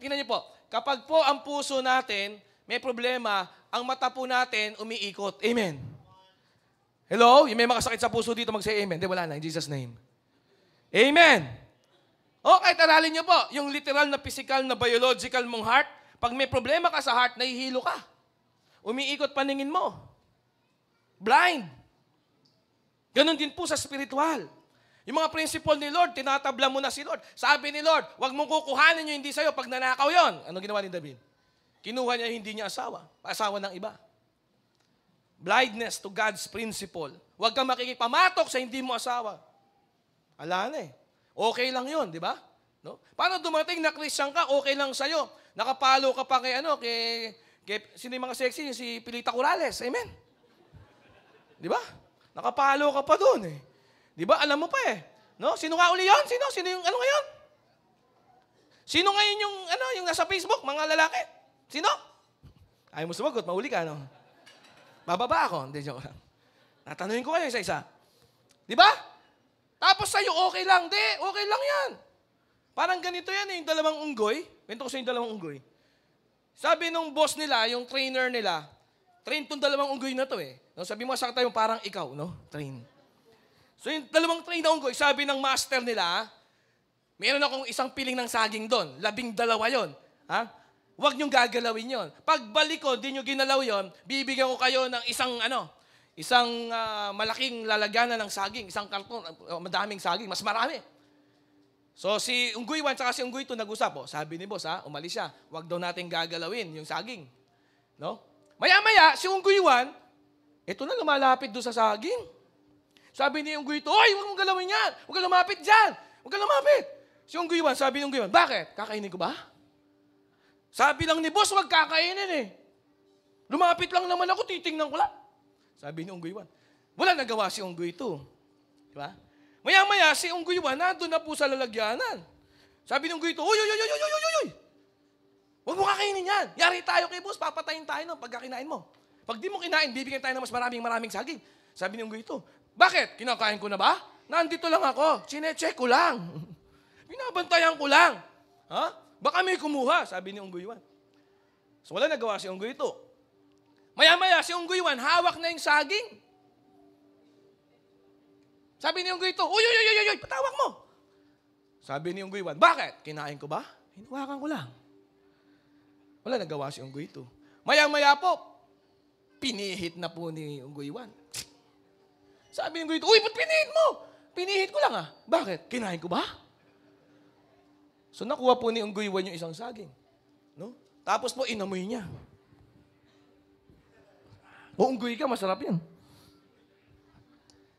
Tingnan niyo po, kapag po ang puso natin may problema, ang mata po natin umiikot. Amen. Hello? Yung may makasakit sa puso dito, mag-say amen. Hindi, wala na. In Jesus' name. Amen. Okay, aralin niyo po, yung literal na physical na biological mong heart, pag may problema ka sa heart, nahihilo ka. Umiikot paningin mo. Blind. Ganon din po sa spiritual. Yung mga principle ni Lord, tinatabla mo na si Lord. Sabi ni Lord, wag mong kukuhanin yung hindi sa'yo pag nanakaw yon. Ano ginawa ni David? Kinuha niya hindi niya asawa. Asawa ng iba. Blindness to God's principle. Huwag kang makikipamatok sa hindi mo asawa. Ala na eh. Okay lang yon, di ba? No? Paano dumating na Christian ka, okay lang sa'yo. Nakapalo ka pa kay sino yung mga sexy? Yung si Pilita Corrales. Amen? Di ba? Nakapalo ka pa doon eh. Di ba? Alam mo pa eh. No? Sino nga uli yun? Sino yung ano ngayon? Sino ngayon yung nasa Facebook? Mga lalaki? Sino? Ayaw mo sumagot, mahuli ka, no? Bababa ako. Hindi, joke lang. Natanungin ko kayo isa-isa. Di ba? Tapos sa'yo, okay lang. Di, okay lang yan. Parang ganito yan eh, yung dalawang unggoy. Kwento ko sa yung dalawang unggoy. Sabi nung boss nila, yung trainer nila, train tong dalawang unggoy na to eh. No, sabi mo sa tayo, parang ikaw, no? Train. So yung dalawang train na unggoy, sabi ng master nila, meron akong isang piling ng saging doon. 12 yon. Ha? Huwag niyong gagalawin yon. Pagbalik ko, di niyo ginalaw yon, bibigyan ko kayo ng isang malaking lalagyanan ng saging, isang karton, madaming saging, mas marami. So si Unggoy 1 at si Unggoy 2 nag-usap. Sabi ni boss, umalis siya. Huwag daw natin gagalawin yung saging. No? Maya-maya, si Unggoy 1, ito na lumalapit doon sa saging. Sabi ni Unggoy 2, "Oy, huwag mong galawin yan. Huwag kang lumapit dyan. Huwag kang lumapit." Si Unggoy 1, sabi ni Unggoy 1, "Bakit? Kakainin ko ba?" Sabi lang ni boss, huwag kakainin eh. Lumapit lang naman ako, titingnan ko lang. Sabi ni Unggoy 1. Wala nagawa si Unggoy 2. Di ba? Maya-maya, si Unggoy 1, nandun na po sa lalagyanan. Sabi ni Unggoy 2, "Uy! Huwag mo kakainin yan. Yari tayo kay boss, papatayin tayo ng pagkakinain mo. Pag di mo kinain, bibigyan tayo ng mas maraming saging." Sabi ni Unggoy 2, "Bakit? Kinakain ko na ba? Nandito lang ako. Chine-check ko lang. Binabantayan ko lang. Ha? Baka may kumuha," sabi ni Unggoy 1. So wala nagawa si Unggoy 2. Maya-maya, si Unggoy 1, hawak na yung saging. Sabi ni Unggoy 2, Uy, patawak mo." Sabi ni Unggoy 1, "Bakit? Kinain ko ba?" "Hinawakan ko lang." Wala nagawa si Unggoy 2. Maya-maya po, pinihit na po ni Unggoy 1. Sabi ni Unggoy 2, "Uy, ba't pinihit mo?" "Pinihit ko lang." "Bakit? Kinain ko ba?" So nakuha po ni Unggoy 1 yung isang saging. No? Tapos po, inamoy niya. Unggoy ka, masarap yan.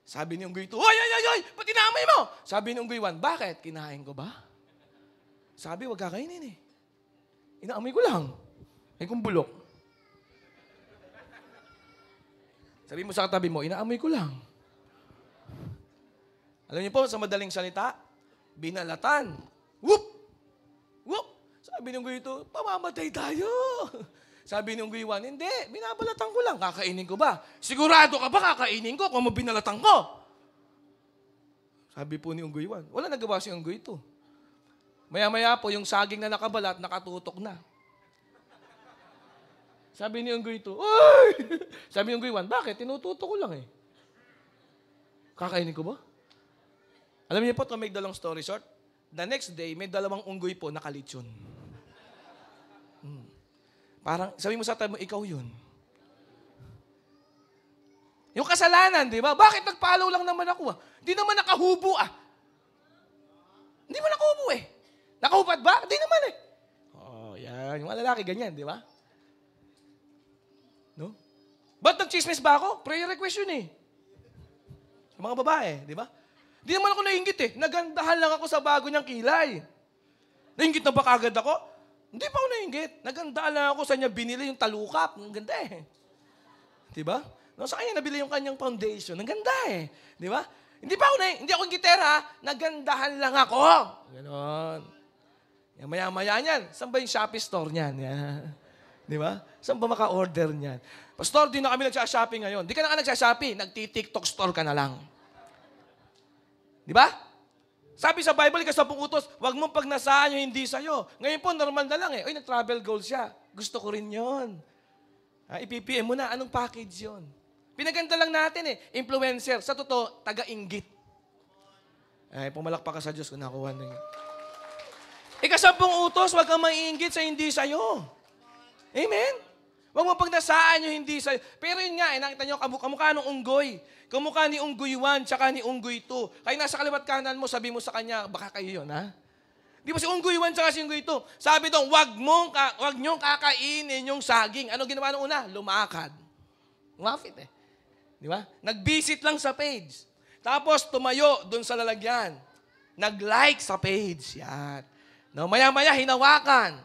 Sabi ni Unggoy 2, "Oy! Ba't inamoy mo?" Sabi ni Unggoy 1, "Bakit? Kinain ko ba?" Sabi, "Huwag kakainin eh. Inaamoy ko lang. Ay kung bulok." Sabi mo sa katabi mo, "Inaamoy ko lang." Alam niyo po, sa madaling salita, binalatan. Whoop! Whoop! Sabi ni Unggoy 2, "Pamamatay tayo." Sabi ni Unggoy 1, "Hindi, binabalatan ko lang. Kakainin ko ba?" "Sigurado ka ba kakainin ko kung binalatan ko?" Sabi po ni Unggoy 1, wala nagawa si Unggoy 2. Maya-maya po, yung saging na nakabalat, nakatutok na. Sabi ni Unggoy 2, "Uy!" Sabi ni Unggoy 1, "Bakit? Tinututok ko lang eh." "Kakainin ko ba?" Alam niyo po, to make the long story short, the next day, may dalawang unggoy po nakalitsyon. Parang, sabi mo sa tayo mo, ikaw yun. Yung kasalanan, di ba? Bakit nagpalaw lang naman ako? Hindi naman nakahubo Hindi mo nakahubo eh. Nakahubad ba? Hindi naman eh. Yan. Yung mga lalaki, ganyan, di ba? No? Ba't nag-chismis ba ako? Prayer request yun eh. Yung mga babae, di ba? Hindi naman ako nainggit eh. Nagandahan lang ako sa bago niyang kilay. Nainggit na ba kagad ako? Hindi pa ako nainggit. Nagandahan lang ako sa niya binili yung talukap. Ang ganda eh. Di ba? No, sa kanya nabili yung kanyang foundation. Ang ganda eh. Di ba? Hindi ako gitera. Nagandahan lang ako. Ganon. Yan, maya-maya niyan. Saan ba yung Shopee store niyan? Yan. Di ba? Saan ba maka-order niyan? Pastor, di na kami nagsha-shopping ngayon. Di ka na nagsha-shopping. Nagti-TikTok store ka na lang. Di ba? Sabi sa Bible, ika-10 utos, huwag mong pagnasaan yung hindi sa'yo. Ngayon po, normal na lang eh. Uy, nag-travel goals siya. Gusto ko rin yun. I-PPM mo na. Anong package yun? Pinaganda lang natin eh. Influencer. Sa totoo, taga-inggit. Ay, pumalakpak ka sa Diyos kung nakuha na yun. Ika-10 utos, huwag kang maiinggit sa hindi sa'yo. Amen? Huwag mong pagnasaan yung hindi sa'yo. Pero yun nga, nakita nyo, kamukha ng unggoy. Kamukha ni Unggoy 1 tsaka ni Unggoy 2. Kaya nasa kaliwat kanan mo, sabi mo sa kanya, baka kayo yun, ha? Di ba si Unggoy 1 tsaka si Unggoy 2? Sabi doon, wag niyong kakainin yung saging. Ano ginawa nung una? Lumakad. Lumapit eh. Di ba? Nag-visit lang sa page. Tapos tumayo doon sa lalagyan. nag-like sa page. Yan. No, maya-maya, hinawakan.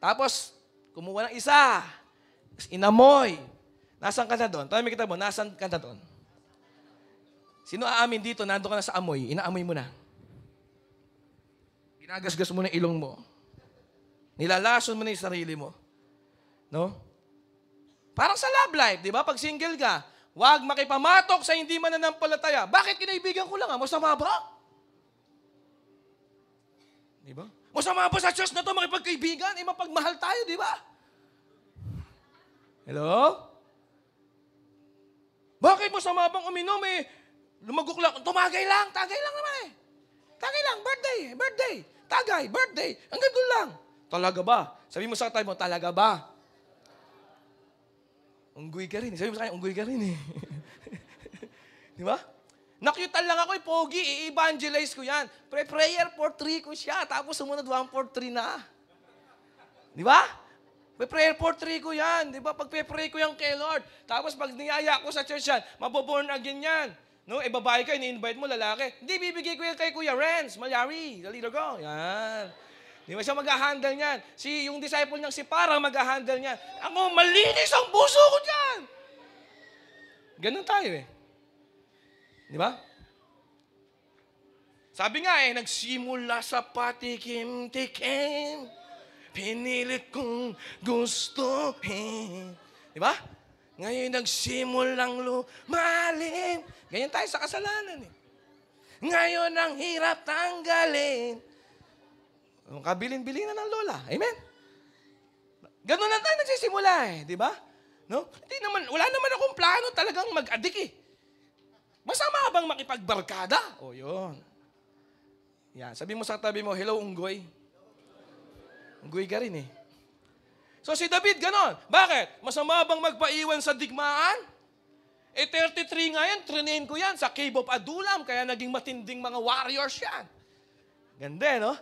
Tapos, kumuha ng isa. Inamoy. Nasaan ka na doon? Tayo kita mo, nasaan ka na doon? Sino aamin dito, nandun ka na sa amoy, inaamoy mo na. Ginagasgas mo na ilong mo. Nilalason mo na yung sarili mo. No? Parang sa love life, di ba? Pag single ka, huwag makipamatok sa hindi mananampalataya. Bakit kinaibigan ko lang? Masama ba? Di ba? Masama ba sa church na to makipagkaibigan? Mapagmahal tayo, di ba? Hello? Bakit masama bang uminom lumagok lang, tagay lang naman Tagay lang, birthday. Tagay, birthday. Hanggang doon lang. Talaga ba? Sabi mo sa tayo mo, talaga ba? Unggoy ka rin. Sabi mo sa kanya, unggoy ka rin Di ba? Nakyutan lang ako, pogi, i-evangelize ko yan. Prayer for 3 ko siya, tapos sumunod 1 for 3 na. Di ba? Prayer for 3 ko yan. Di ba? Pag pray ko yan kay Lord. Tapos pag niyaya ko sa church yan, maboborn again yan. No, babae ka, ini-invite mo, lalaki. Hindi, bibigay ko yan kay Kuya Renz, Malyari, the leader ko. Yan. Di ba siya mag-handle niyan? Yung disciple niyang si Parang mag-handle niyan. Ako, malinis ang puso ko dyan. Ganun tayo Di ba? Sabi nga nagsimula sa patikim-tikim, pinilit kong gustuhin. Di ba? Ngayon nagsimulang lumalim. Ganyan tayo sa kasalanan Ngayon ang hirap tanggalin. Kabilin-bilin na ng lola. Amen? Ganun lang tayo nagsisimula di ba? No? Hindi naman, wala naman akong plano talagang mag-adik Masama bang makipagbarkada? Yun. Yan, sabi mo sa tabi mo, hello, unggoy. Unggoy ka rin So si David, ganon. Bakit? Masama bang magpaiwan sa digmaan? 33 nga yan, trinain ko yan sa Cave of Adullam, kaya naging matinding mga warriors yan. Ganda, no?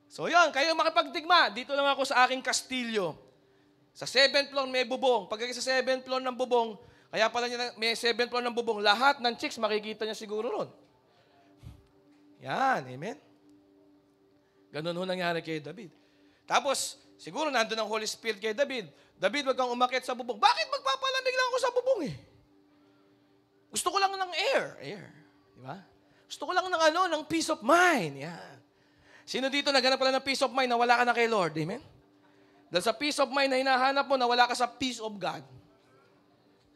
So yun, kayo makipagdigma. Dito lang ako sa aking kastilyo. Sa 7th floor may bubong. Pagkaki sa 7th floor ng bubong, kaya pala niya may 7th floor ng bubong, lahat ng chicks makikita niya siguro ron. Yan, amen? Ganun ho nangyari kay David. Tapos, siguro nandun ang Holy Spirit kay David. David, wag kang umakyat sa bubong. Bakit magpapalamig lang ako sa bubong Gusto ko lang ng air. Di ba? Gusto ko lang ng peace of mind. Yan. Sino dito naghanap pala ng peace of mind na wala ka na kay Lord? Amen? Dahil sa peace of mind na hinahanap mo, na wala ka sa peace of God.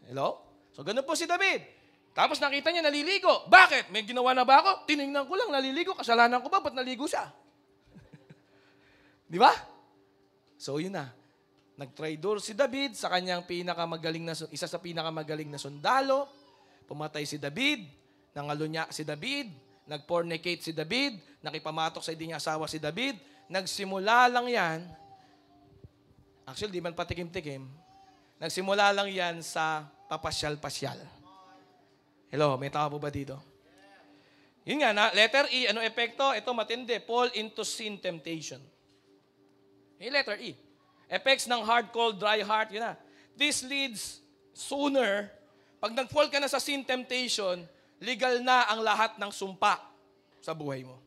Hello? So, ganun po si David. Tapos nakita niya, naliligo. Bakit? May ginawa na ba ako? Tinignan ko lang, naliligo. Kasalanan ko ba? Ba't naligo siya? Di ba? So, yun na. Nag-traitor si David sa kanyang isa sa pinakamagaling na sundalo. Pumatay si David. Nangalunya si David. Nag-fornicate si David. Nakipamatok sa hindi niya asawa si David. Nagsimula lang yan. Actually, di man patikim-tikim. Nagsimula lang yan sa papasyal-pasyal. Hello, may tao po ba dito? Yun nga, letter E, ano epekto? Ito matindi. Fall into sin temptation. Letter E. Effects ng hard, cold, dry heart. Yun na. This leads sooner, pag nag-fall ka na sa sin temptation, legal na ang lahat ng sumpa sa buhay mo.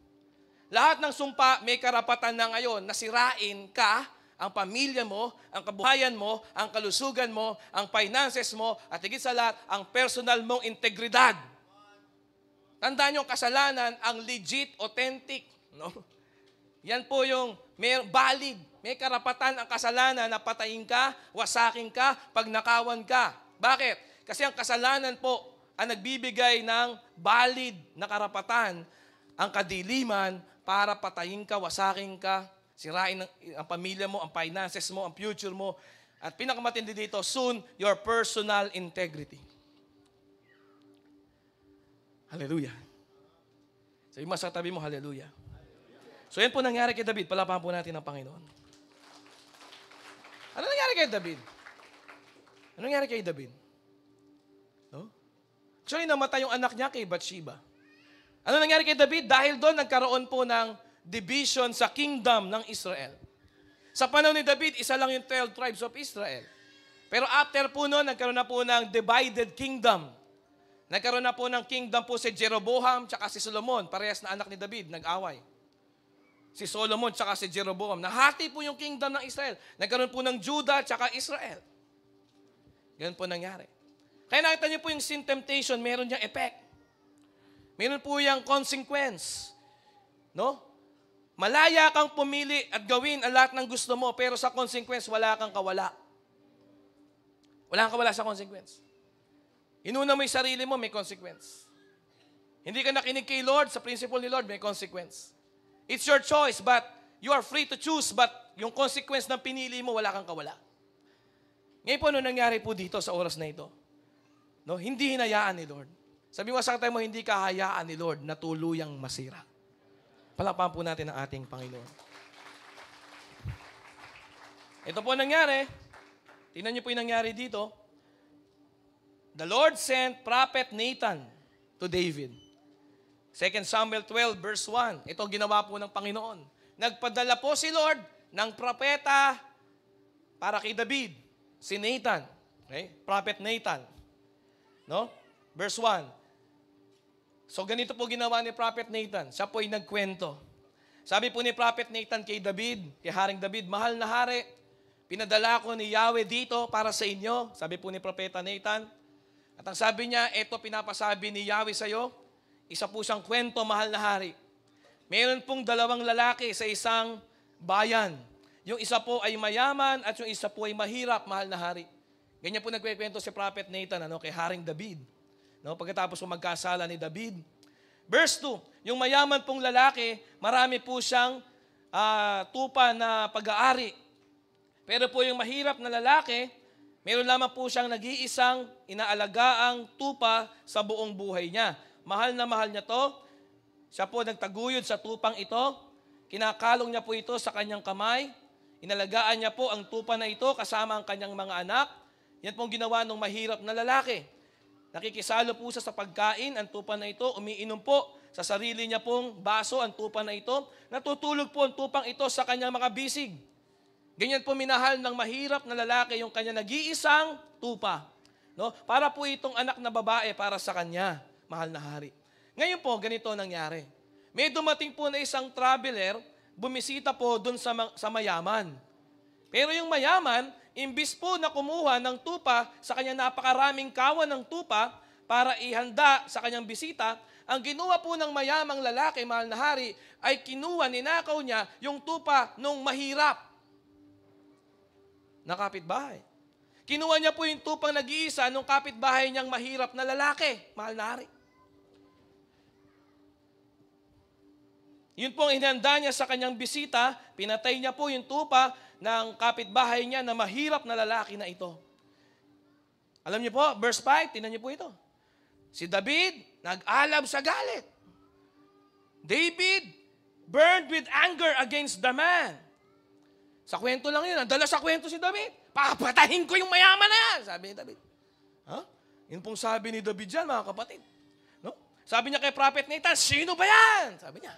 Lahat ng sumpa may karapatan na ngayon na sirain ka, ang pamilya mo, ang kabuhayan mo, ang kalusugan mo, ang finances mo, at higit sa lahat, ang personal mong integridad. Tandaan yung kasalanan, ang legit, authentic. No? Yan po yung valid. May karapatan ang kasalanan na patayin ka, wasakin ka, pagnakawan ka. Bakit? Kasi ang kasalanan po ang nagbibigay ng valid na karapatan, ang kadiliman para patayin ka, wasakin ka, sirain ang pamilya mo, ang finances mo, ang future mo. At pinakamatindi dito, soon, your personal integrity. Hallelujah. Sabi mo sa tabi mo, hallelujah. So yan po nangyari kay David. Palapahan po natin ang Panginoon. Ano nangyari kay David? Ano nangyari kay David? No? Actually, namatay yung anak niya kay Bathsheba. Ano nangyari kay David? Dahil doon, nagkaroon po ng division sa kingdom ng Israel. Sa panahon ni David, isa lang yung 12 tribes of Israel. Pero after po noon, nagkaroon na po ng divided kingdom. Nagkaroon na po ng kingdom po si Jeroboam tsaka si Solomon. Parehas na anak ni David, nag-away. Si Solomon tsaka si Jeroboam. Nahati po yung kingdom ng Israel. Nagkaroon po ng Judah tsaka Israel. Ganun po nangyari. Kaya nakita niyo po yung sin temptation, meron niyang effect. Meron po yung consequence. No? Malaya kang pumili at gawin ang lahat ng gusto mo, pero sa consequence, wala kang kawala. Wala kang kawala sa consequence. Inuna mo yung sarili mo, may consequence. Hindi ka nakinig kay Lord, sa principle ni Lord, may consequence. It's your choice, but you are free to choose, but yung consequence ng pinili mo, wala kang kawala. Ngayon po, ano nangyari po dito sa oras na ito? No, hindi hinayaan ni Lord. Sabi mo sa tayo mo, hindi kahayaan ni Lord na tuluyang masira. Palakpakan po natin ang ating Panginoon. Ito po nangyari. Tingnan niyo po yung nangyari dito. The Lord sent Prophet Nathan to David. 2 Samuel 12 verse 1. Ito ginawa po ng Panginoon. Nagpadala po si Lord ng propeta para kay David. Si Nathan. Okay? Prophet Nathan. No? Verse 1. So ganito po ginawa ni Prophet Nathan. Siya po ay nagkwento. Sabi po ni Prophet Nathan kay David, kay Haring David, mahal na hari, pinadala ko ni Yahweh dito para sa inyo. Sabi po ni Propeta Nathan. At ang sabi niya, ito pinapasabi ni Yahweh sa iyo, isa po siyang kwento, mahal na hari. Meron pong 2 lalaki sa isang bayan. Yung isa po ay mayaman at yung isa po ay mahirap, mahal na hari. Ganyan po nagkikwento si Prophet Nathan kay Haring David. No, pagkatapos po magkasala ni David. Verse 2, yung mayaman pong lalaki, marami po siyang tupa na pag-aari. Pero po yung mahirap na lalaki, meron lamang po siyang nag-iisang inaalagaang tupa sa buong buhay niya. Mahal na mahal niya to. Siya po nagtaguyod sa tupang ito. Kinakalong niya po ito sa kanyang kamay. Inalagaan niya po ang tupa na ito kasama ang kanyang mga anak. Yan pong ginawa ng mahirap na lalaki. Nakikisalo po siya sa pagkain, ang tupa na ito, umiinom po sa sarili niya pong baso, ang tupa na ito. Natutulog po ang tupang ito sa kanyang mga bisig. Ganyan po minahal ng mahirap na lalaki yung kanyang nag-iisang tupa. No? Para po itong anak na babae para sa kanya, mahal na hari. Ngayon po, ganito nangyari. May dumating po na isang traveler, bumisita po dun sa mayaman. Pero yung mayaman, imbis po na kumuha ng tupa sa kanyang napakaraming kawan ng tupa para ihanda sa kanyang bisita, ang ginawa po ng mayamang lalaki, mahal na hari, ay kinuha, ninakaw niya yung tupa nung mahirap na kapitbahay. Kinuha niya po yung tupang nag-iisa nung kapitbahay niyang mahirap na lalaki, mahal na hari. Yun po ang inihanda niya sa kanyang bisita, pinatay niya po yung tupa ng kapitbahay niya na mahirap na lalaki na ito. Alam niyo po, verse 5, tingnan niyo po ito. Si David, nag-alab sa galit. David burned with anger against the man. Sa kwento lang yun, dala sa kwento si David. Papatahin ko yung mayaman na yan, sabi ni David. Ha? Yun pong sabi ni David dyan, mga kapatid. No? Sabi niya kay Prophet Nathan, sino ba yan? Sabi niya.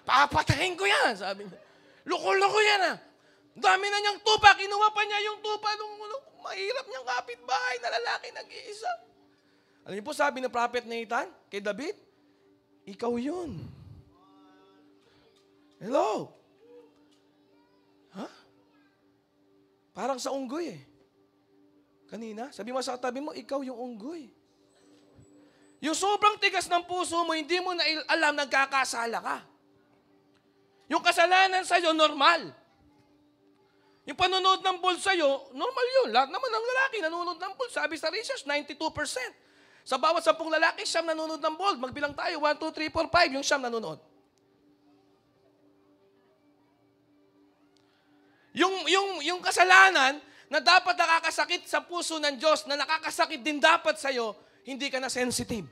Papatahin ko yan, sabi niya. Loko-loko yan Dami na niyang tupa, kinuha pa niya yung tupa nung mahirap niyang kapitbahay na lalaki nag-iisa. Alam niyo po, sabi ng Prophet Nathan kay David, ikaw yun. Hello? Ha? Parang sa unggoy Kanina, sabi mo sa katabi mo, ikaw yung unggoy. Yung sobrang tigas ng puso mo, hindi mo na alam nagkakasala ka. Yung kasalanan sa'yo, normal. Yung panonood ng bull sa'yo, normal yun. Lahat naman ng lalaki nanonood ng bull. Sabi sa research, 92%. Sa bawat 10 lalaki, siyam nanonood ng bull. Magbilang tayo, 1, 2, 3, 4, 5, yung siyam nanonood. Yung kasalanan na dapat nakakasakit sa puso ng Diyos, na nakakasakit din dapat sa'yo, hindi ka na sensitive.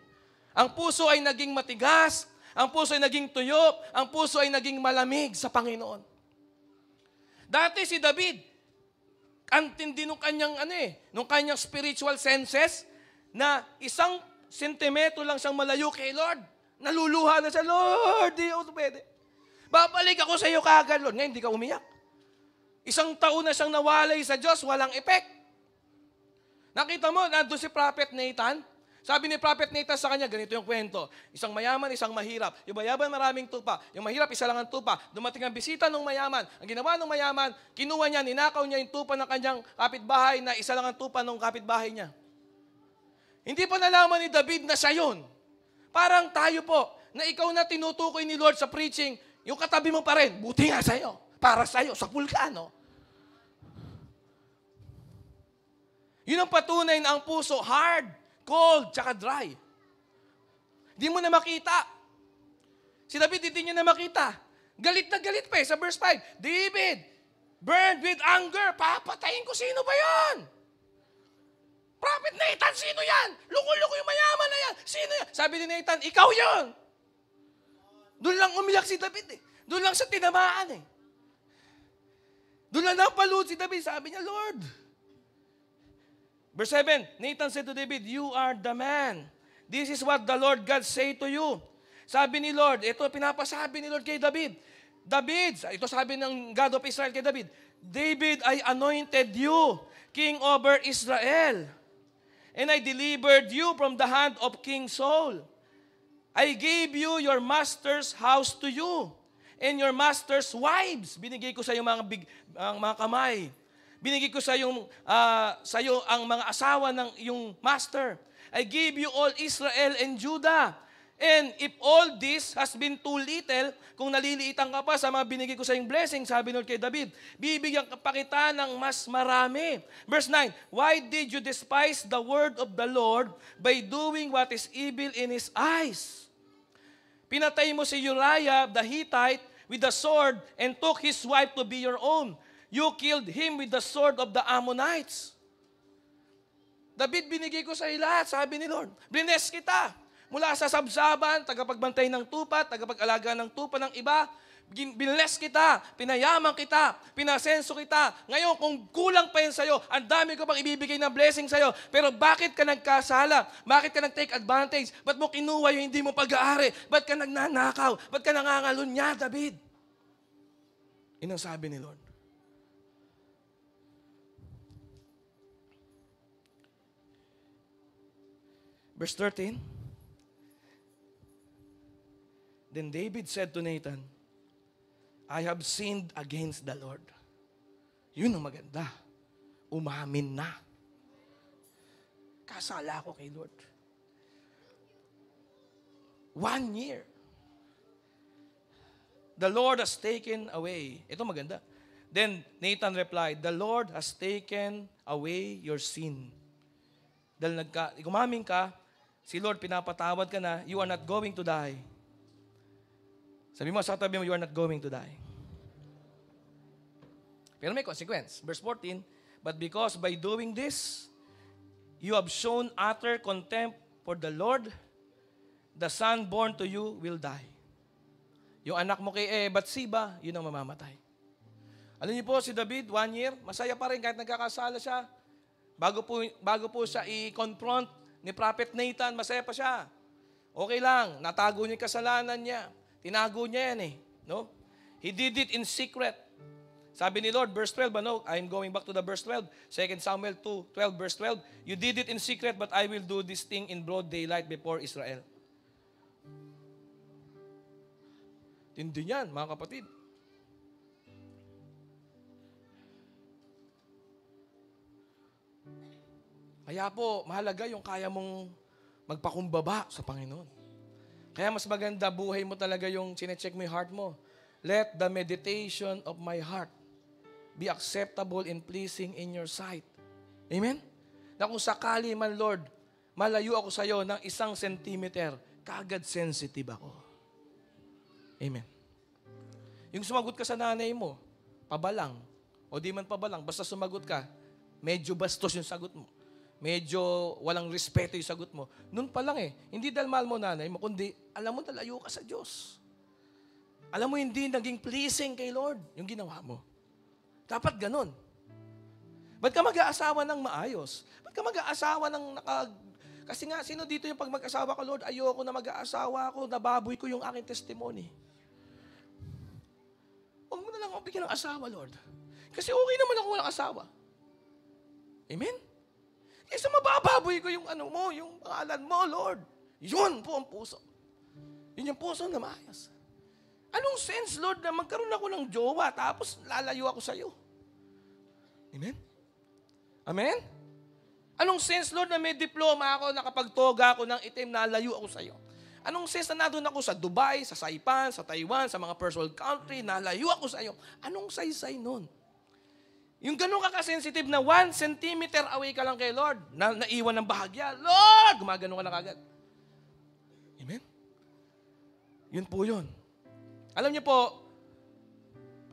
Ang puso ay naging matigas, ang puso ay naging tuyo, ang puso ay naging malamig sa Panginoon. Dati si David, antindi nung kanyang, nung kanyang spiritual senses, na 1 sentimetro lang siyang malayo kay Lord. Naluluha na siya, Lord, di ako pwede. Babalik ako sa iyo kaagad, Lord. Ngayon, hindi ka umiyak. 1 taon na siyang nawalay sa Diyos, walang effect. Nakita mo, nandun si Prophet Nathan, Sabi ni Prophet Nathan sa kanya, ganito yung kwento. Isang mayaman, isang mahirap. Yung mayaman maraming tupa. Yung mahirap, isa lang ang tupa. Dumating ang bisita ng mayaman. Ang ginawa ng mayaman, kinuha niya, ninakaw niya yung tupa ng kanyang kapitbahay na isa lang ang tupa ng kapitbahay niya. Hindi pa nalaman ni David na siya yun. Parang tayo po, na ikaw na tinutukoy ni Lord sa preaching, yung katabi mo pa rin, buti nga sa'yo. Para sa'yo, sa pulkano. Yun ang patunay na ang puso, hard, cold, tsaka dry. Hindi mo na makita. Si David, hindi niya na makita. Galit na galit pa sa verse 5. David, burned with anger. Papatayin ko, sino ba yan? Prophet Nathan, sino yan? Luko-luko yung mayaman na yan. Sino yan? Sabi ni Nathan, ikaw yun. Doon lang umiyak si David eh. Doon lang sa tinamaan eh. Doon lang napalood si David. Sabi niya, Lord. Verse 7, Nathan said to David, you are the man. This is what the Lord God say to you. Sabi ni Lord, ito pinapasabi ni Lord kay David. David, ito sabi ng God of Israel kay David, David, I anointed you king over Israel. And I delivered you from the hand of King Saul. I gave you your master's house to you and your master's wives. Binigay ko sa iyo mga kamay. Binigay ko sa iyo ang mga asawa ng iyong master. I gave you all Israel and Judah. And if all this has been too little, kung naliliitan ka pa sa mga binigay ko sa iyong blessing, sabi Lord kay David, bibigyan pa kita ng mas marami. Verse 9, why did you despise the word of the Lord by doing what is evil in His eyes? Pinatay mo si Uriah the Hittite with the sword and took his wife to be your own. You killed him with the sword of the Ammonites. David, binigay ko sa iyo lahat, sabi ni Lord. Bless kita. Mula sa sabsaban, tagapagbantay ng tupa, tagapag-alaga ng tupa ng iba, binless kita, pinayaman kita, pinasenso kita. Ngayon, kung kulang pa yun sa'yo, ang dami ko pang ibibigay na blessing sa'yo. Pero bakit ka nagkasala? Bakit ka nag-take advantage? Ba't mo kinuha yung hindi mo pag-aari? Ba't ka nagnanakaw? Ba't ka nangangalunya, David? Yun ang sabi ni Lord. Verse 13. Then David said to Nathan, I have sinned against the Lord. Yun ang maganda. Umamin na. Kasala ako kay Lord. 1 year. The Lord has taken away. Ito maganda. Then Nathan replied, the Lord has taken away your sin. Dahil umamin ka, si Lord pinapatawad ka na, you are not going to die. Sabi mo sa tabi mo, you are not going to die. Pero may consequence. Verse 14, but because by doing this, you have shown utter contempt for the Lord, the son born to you will die. Yung anak mo kay Bathsheba, yun ang mamamatay. Alam niyo po, si David, 1 year, masaya pa rin kahit nagkakasala siya. Bago po siya i-confront ni Prophet Nathan, masaya pa siya. Okay lang, natago niya yung kasalanan niya. Tinago niya yan eh. No? He did it in secret. Sabi ni Lord, verse 12, I'm going back to the verse 12. 2 Samuel 2:12, verse 12. You did it in secret, but I will do this thing in broad daylight before Israel. Tindi yan, mga kapatid. Kaya po, mahalaga yung kaya mong magpakumbaba sa Panginoon. Kaya mas maganda buhay mo talaga yung sinecheck mo yung heart mo. Let the meditation of my heart be acceptable and pleasing in your sight. Amen? Na kung sakali man, Lord, malayo ako sa iyo ng 1 centimeter, kaagad sensitive ako. Amen. Yung sumagot ka sa nanay mo, pabalang, o di man pabalang, basta sumagot ka, medyo bastos yung sagot mo. Medyo walang respeto yung sagot mo. Noon pa lang hindi dahil mahal mo nanay mo, kundi alam mo nalayo ka sa Diyos. Alam mo hindi naging pleasing kay Lord yung ginawa mo. Dapat ganun. Ba't ka mag-aasawa ng maayos? Ba't ka mag-aasawa ng Kasi nga, sino dito yung pag mag-asawa ka, Lord, ayoko na mag-aasawa ako, nababoy ko yung aking testimony. Huwag mo na lang ako bigyan ng asawa, Lord. Kasi okay naman ako walang asawa. Amen? Kaysa mabababoy ko yung ano mo, yung pangalan mo, Lord. Yun po ang puso. Yun yung puso na maayos. Anong sense, Lord, na magkaroon ako ng jowa tapos lalayo ako sa iyo? Amen? Amen? Anong sense, Lord, na may diploma ako, nakapagtoga ako ng itim, nalayo ako sa iyo? Anong sense na nandun ako sa Dubai, sa Saipan, sa Taiwan, sa mga first world country, nalayo ako sa iyo? Anong saysay nun? Yung ganun kakasensitive na 1 centimeter away ka lang kay Lord, na naiwan ng bahagya, Lord, gumagano ka na kagad. Amen? Yun po yun. Alam niyo po,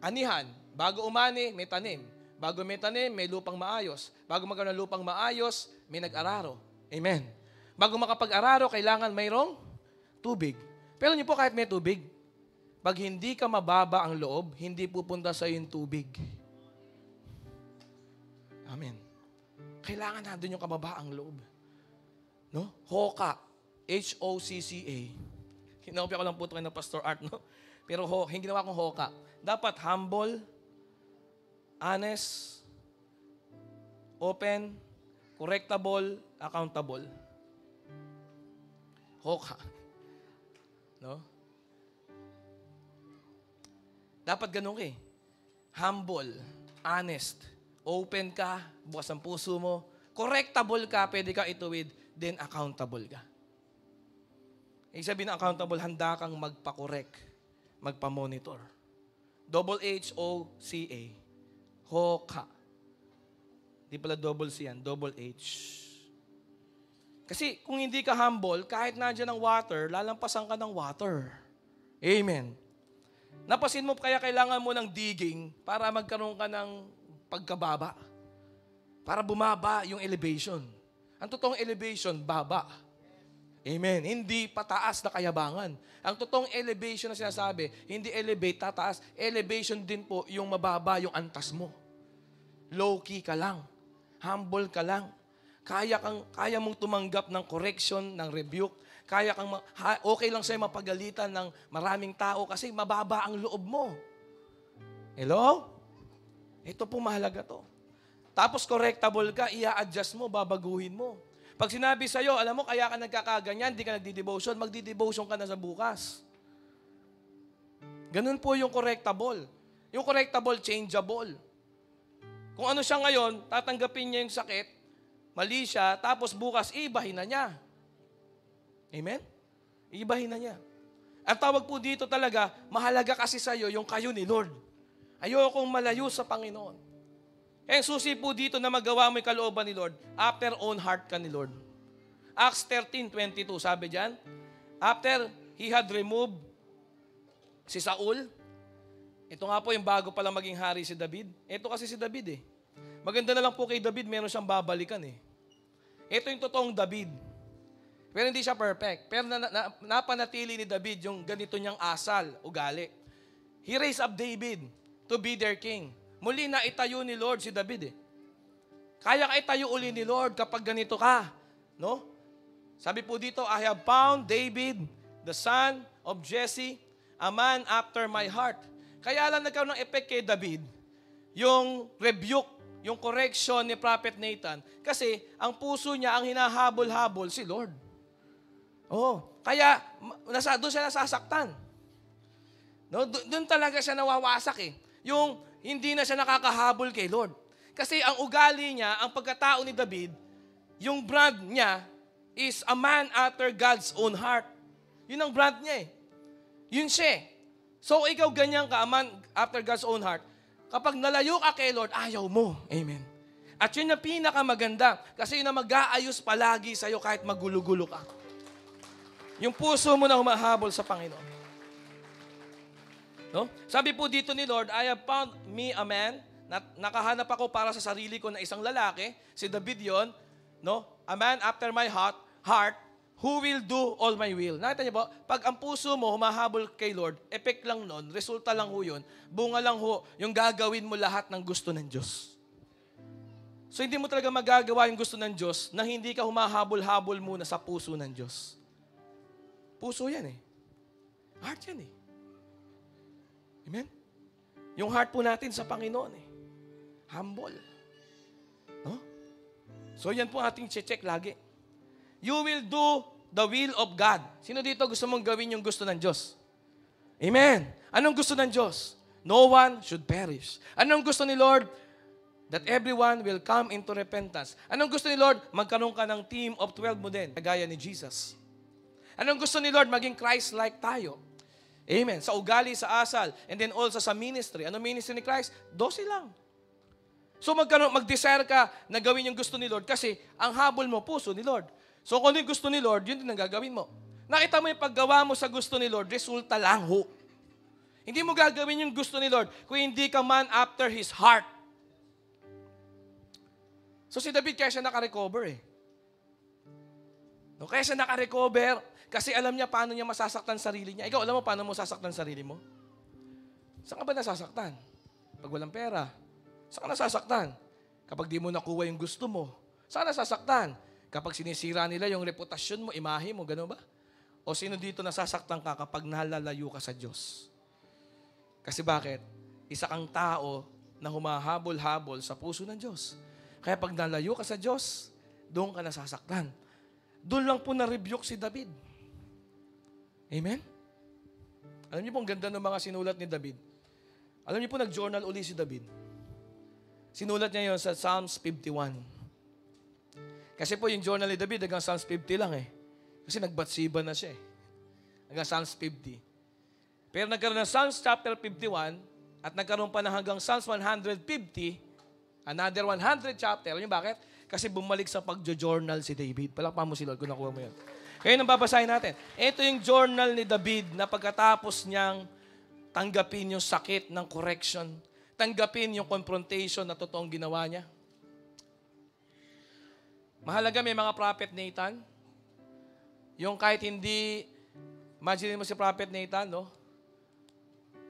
anihan, bago umani, may tanim. Bago may tanim, may lupang maayos. Bago magkaroon ng lupang maayos, may nag-araro. Amen. Bago makapag-araro, kailangan mayroong tubig. Pero niyo po, kahit may tubig, pag hindi ka mababa ang loob, hindi pupunta sa yung tubig. Amen. Kailangan nandun yung kababaang loob. No? Hoka. H-O-C-C-A. Kinopya ko lang po ito kay na Pastor Art, no? Pero hindi ginawa kong hoka. Dapat humble, honest, open, correctable, accountable. Hoka. No? Dapat ganun ka eh. Humble, honest, open ka, bukas ang puso mo, correctable ka, pwede ka ituwid, then accountable ka. Ibig sabihin ng accountable, handa kang magpa-correct, magpa-monitor. Double H-O-C-A. Hoka. Di pala double C yan, double H. Kasi kung hindi ka humble, kahit nandiyan ang water, lalampasan ka ng water. Amen. Napasin mo kaya kailangan mo ng digging para magkaroon ka ng pagkababa. Para bumaba yung elevation. Ang totoong elevation, baba. Amen. Hindi pataas na kayabangan. Ang totoong elevation na sinasabi, hindi elevate, tataas. Elevation din po yung mababa yung antas mo. Low-key ka lang. Humble ka lang. Kaya mong tumanggap ng correction, ng rebuke. Okay lang sa'yo mapagalitan ng maraming tao kasi mababa ang loob mo. Hello? Ito po mahalaga to. Tapos correctable ka, i-adjust mo, babaguhin mo. Pag sinabi sa'yo, alam mo, kaya ka nagkakaganyan, di ka nagdi-devotion, magdi-devotion ka na sa bukas. Ganun po yung correctable. Yung correctable, changeable. Kung ano siya ngayon, tatanggapin niya yung sakit, mali siya, tapos bukas, ibahin na niya. Amen? Ibahin na niya. Ang tawag po dito talaga, mahalaga kasi sa'yo yung kayo ni Lord. Ayokong malayo sa Panginoon. Kaya susi po dito na magawa mo yung kalooban ni Lord, after own heart ka ni Lord. Acts 13:22, sabi dyan, after he had removed si Saul, ito nga po yung bago palang maging hari si David. Ito kasi si David eh. Maganda na lang po kay David, meron siyang babalikan eh. Ito yung totoong David. Pero hindi siya perfect. Pero napanatili ni David yung ganito niyang asal, ugali. He raised up David to be their king. Muli na itayo ni Lord si David eh. Kaya ka itayo uli ni Lord kapag ganito ka. No? Sabi po dito, I have found David, the son of Jesse, a man after my heart. Kaya lang nagkaroon ng effect kay David, yung rebuke, yung correction ni Prophet Nathan. Kasi ang puso niya, ang hinahabol-habol si Lord. Oh, kaya doon siya nasasaktan. No, doon talaga siya nawawasak eh. Yung hindi na siya nakakahabol kay Lord. Kasi ang ugali niya, ang pagkatao ni David, yung brand niya is a man after God's own heart. Yun ang brand niya eh. Yun siya. So ikaw ganyan ka, a man after God's own heart. Kapag nalayo ka kay Lord, ayaw mo. Amen. At yun ang pinakamaganda. Kasi yun ang mag-aayos palagi sa'yo kahit magulo-gulo ka. Yung puso mo na humahabol sa Panginoon. No? Sabi po dito ni Lord, I have found me a man. Nakahanap ako para sa sarili ko na isang lalaki. Si David yon, no? A man after my heart, who will do all my will. Nakita niyo po, pag ang puso mo humahabol kay Lord, effect lang nun, resulta lang ho yun, bunga lang ho, yung gagawin mo lahat ng gusto ng Diyos. So hindi mo talaga magagawa yung gusto ng Diyos na hindi ka humahabol-habol muna sa puso ng Diyos. Puso yan eh. Heart yan eh. Amen? Yung heart po natin sa Panginoon eh. Humble. No? So yan po ating check lagi. You will do the will of God. Sino dito gusto mong gawin yung gusto ng Diyos? Amen. Anong gusto ng Diyos? No one should perish. Anong gusto ni Lord? That everyone will come into repentance. Anong gusto ni Lord? Magkaroon ka ng team of 12 mo din, kagaya ni Jesus. Anong gusto ni Lord? Maging Christ-like tayo. Amen. Sa ugali, sa asal, and then also sa ministry. Anong ministry ni Christ? 12 lang. So mag-desire ka na gawin yung gusto ni Lord kasi ang habol mo, puso ni Lord. So kung ano yung gusto ni Lord, yun din ang gagawin mo. Nakita mo yung paggawa mo sa gusto ni Lord, resulta lang ho. Hindi mo gagawin yung gusto ni Lord kung hindi ka man after His heart. So si David kaya siya nakarecover eh. No, kaya siya nakarecover kasi alam niya paano niya masasaktan sarili niya. Ikaw, alam mo paano mo sasaktan sarili mo? Saan ka ba nasasaktan? Pag walang pera. Saan ka nasasaktan? Kapag di mo nakuha yung gusto mo. Saan nasasaktan? Kapag sinisira nila yung reputasyon mo, imahe mo, gano'n ba? O sino dito nasasaktan ka kapag nalalayo ka sa Diyos? Kasi bakit? Isa kang tao na humahabol-habol sa puso ng Diyos. Kaya pag nalayo ka sa Diyos, doon ka nasasaktan. Doon lang po na-rebuke si David. Amen? Alam niyo po, ang ganda ng mga sinulat ni David. Alam niyo po, nag-journal uli si David. Sinulat niya yun sa Psalms 51. Kasi po yung journal ni David hanggang Psalms 50 lang eh. Kasi nagbatsiba na siya eh. Hanggang Psalms 50. Pero nagkaroon ng Psalms chapter 51 at nagkaroon pa na hanggang Psalms 150, another 100 chapter. Alam niyo bakit? Kasi bumalik sa pagjo-journal si David. Palakpakan mo si Lord kung nakuha mo yun. Kaya nang babasahin natin. Ito yung journal ni David na pagkatapos niyang tanggapin yung sakit ng correction, tanggapin yung confrontation na totoong ginawa niya. Mahalaga may mga prophet Nathan. Yung kahit hindi, imagine mo si prophet Nathan, no?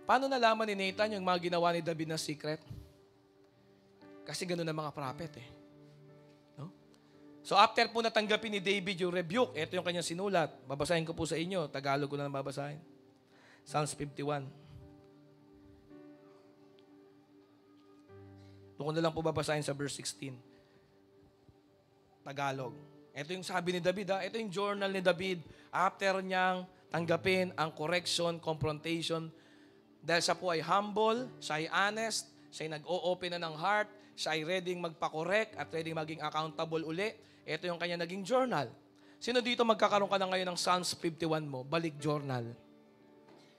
Paano nalaman ni Nathan yung mga ginawa ni David na secret? Kasi ganun ang mga prophet eh. No? So after po natanggapin ni David yung rebuke, ito yung kanyang sinulat. Babasahin ko po sa inyo. Tagalog ko na babasahin. Psalms 51. Doon ko na lang po babasahin sa verse 16. Tagalog. Ito yung sabi ni David. Ito yung journal ni David after niyang tanggapin ang correction, confrontation. Dahil siya po ay humble, siya ay honest, siya ay nag-o-open na ng heart, siya ay ready magpa-correct at ready maging accountable uli. Ito yung kanya naging journal. Sino dito magkakaroon ka na ngayon ng Psalms 51 mo? Balik journal.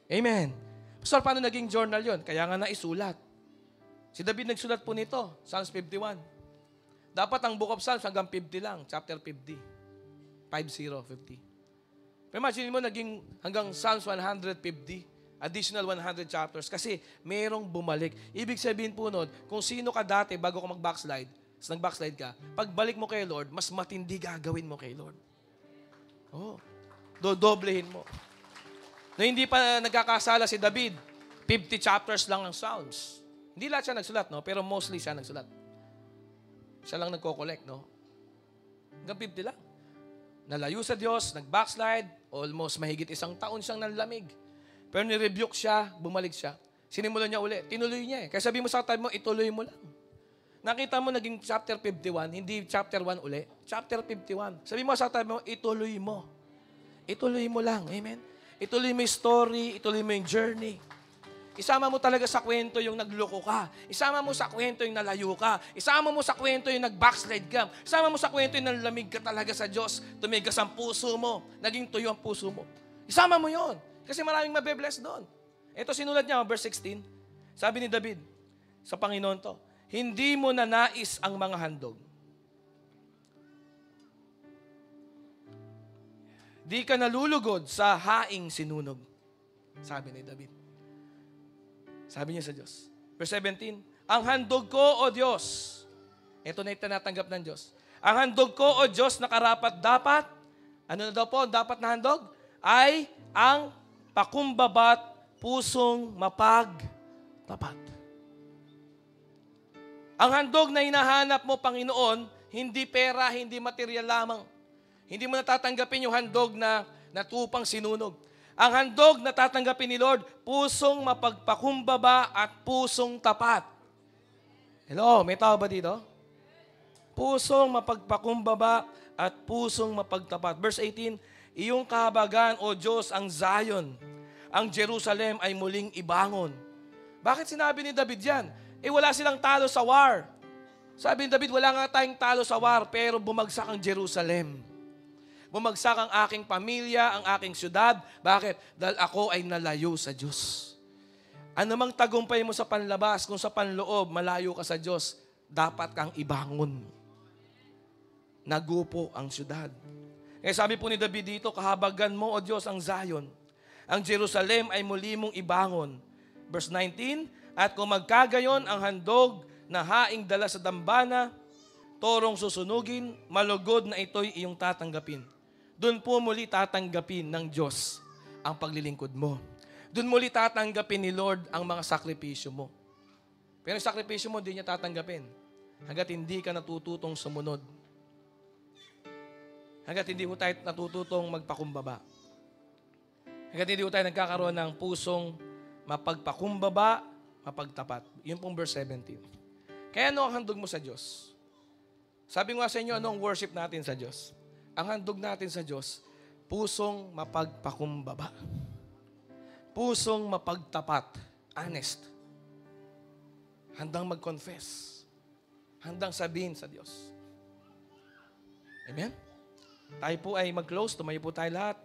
Amen. Pastor, paano naging journal yon? Kaya nga naisulat. Si David nagsulat po nito, Psalms 51. Dapat ang book of Psalms hanggang 50 lang, chapter 50. 50. Pero imagine mo, naging hanggang Psalms 150, additional 100 chapters, kasi merong bumalik. Ibig sabihin po nun, kung sino ka dati bago ka mag-backslide, nag-backslide ka, pagbalik mo kay Lord, mas matindi gagawin mo kay Lord. Oh, dodoblehin mo. No, hindi pa nagkakasala si David, 50 chapters lang ang Psalms. Hindi lahat siya nagsulat, no? Pero mostly siya nagsulat. Siya lang nagko-collect, no? Hanggang 50 lang. Nalayo sa Diyos, nag-backslide, almost mahigit 1 taon siyang nanlamig. Pero ni-rebuke siya, bumalik siya. Sinimulan niya uli, tinuloy niya eh. Kaya sabi mo sa tabi mo, ituloy mo lang. Nakita mo naging chapter 51, hindi chapter 1 uli. Chapter 51. Sabi mo sa tabi mo, ituloy mo. Ituloy mo lang, amen? Ituloy mo yung story, ituloy mo yung journey. Isama mo talaga sa kwento yung nagloko ka. Isama mo sa kwento yung nalayo ka. Isama mo sa kwento yung nag-backslide ka. Isama mo sa kwento yung nalamig ka talaga sa Diyos. Tumigas ang puso mo. Naging tuyo ang puso mo. Isama mo yon. Kasi maraming mabe-bless doon. Ito sinulat niya, verse 16. Sabi ni David, sa Panginoon to, hindi mo na nais ang mga handog. Di ka nalulugod sa haing sinunog. Sabi ni David. Sabi niya sa Diyos. Verse 17, ang handog ko, O Diyos, ito na itinatanggap ng Diyos. Ang handog ko, O Diyos, na karapat dapat, ano na daw po, dapat na handog? Ay ang pakumbabat pusong mapagtapat. Ang handog na hinahanap mo, Panginoon, hindi pera, hindi material lamang. Hindi mo natatanggapin yung handog na natupang sinunog. Ang handog na tatanggapin ni Lord, pusong mapagpakumbaba at pusong tapat. Hello, may tao ba dito? Pusong mapagpakumbaba at pusong mapagtapat. Verse 18, iyong kahabagan, O Diyos, ang Zion, ang Jerusalem ay muling ibangon. Bakit sinabi ni David yan? Wala silang talo sa war. Sabi ni David, wala nga tayong talo sa war, pero bumagsak ang Jerusalem. Bumagsak ang aking pamilya, ang aking syudad. Bakit? Dahil ako ay nalayo sa Diyos. Anumang tagumpay mo sa panlabas, kung sa panloob, malayo ka sa Diyos, dapat kang ibangon. Nagupo ang syudad. Kaya sabi po ni David dito, kahabagan mo, O Diyos, ang Zion. Ang Jerusalem ay muli mong ibangon. Verse 19, at kung magkagayon ang handog na haing dala sa dambana, torong susunugin, malugod na ito'y iyong tatanggapin. Doon po muli tatanggapin ng Diyos ang paglilingkod mo. Doon muli tatanggapin ni Lord ang mga sakripisyo mo. Pero yung sakripisyo mo, hindi niya tatanggapin. Hanggat hindi ka natututong sumunod. Hanggat hindi mo tayo natututong magpakumbaba. Hanggat hindi mo tayo nagkakaroon ng pusong mapagpakumbaba, mapagtapat. Yun pong verse 17. Kaya ano ang handog mo sa Diyos? Sabi nga sa inyo, ano ang worship natin sa Diyos? Ang handog natin sa Diyos, pusong mapagpakumbaba. Pusong mapagtapat. Honest. Handang mag-confess. Handang sabihin sa Diyos. Amen? Tayo po ay mag-close. Tumayo po tayo lahat.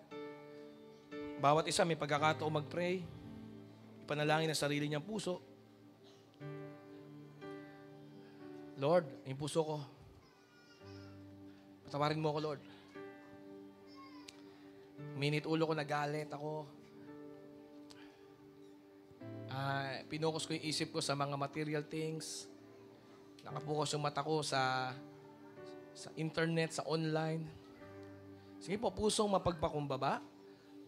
Bawat isa may pagkakataon mag-pray. Ipanalangin ang sarili niyang puso. Lord, yung puso ko. Patawarin mo ako, Lord. Minit ulo ko, nagalit ako. Pinokus ko yung isip ko sa mga material things. Nakapokus yung mata ko sa internet, sa online. Sige po, pusong mapagpakumbaba.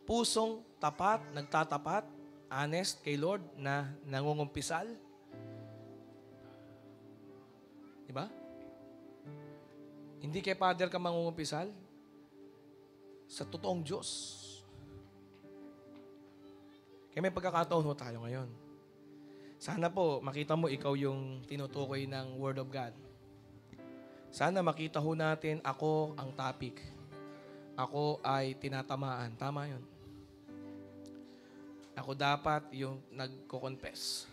Pusong tapat, nagtatapat, honest kay Lord na nangungumpisal. Diba? Hindi kay Father ka mangungumpisal. Sa totoong Diyos. Kaya may pagkakataon ho tayo ngayon. Sana po makita mo ikaw yung tinutukoy ng Word of God. Sana makita ho natin ako ang topic. Ako ay tinatamaan. Tama yun. Ako dapat yung nagko-confess.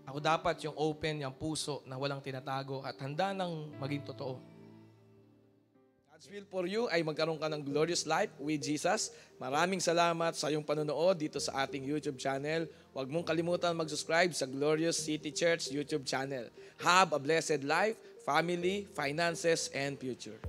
Ako dapat yung open, yung puso na walang tinatago at handa nang maging totoo. God's will for you ay magkaroon ka ng glorious life with Jesus. Maraming salamat sa iyong panonood dito sa ating YouTube channel. Huwag mong kalimutan mag-subscribe sa Glorious City Church YouTube channel. Have a blessed life, family, finances, and future.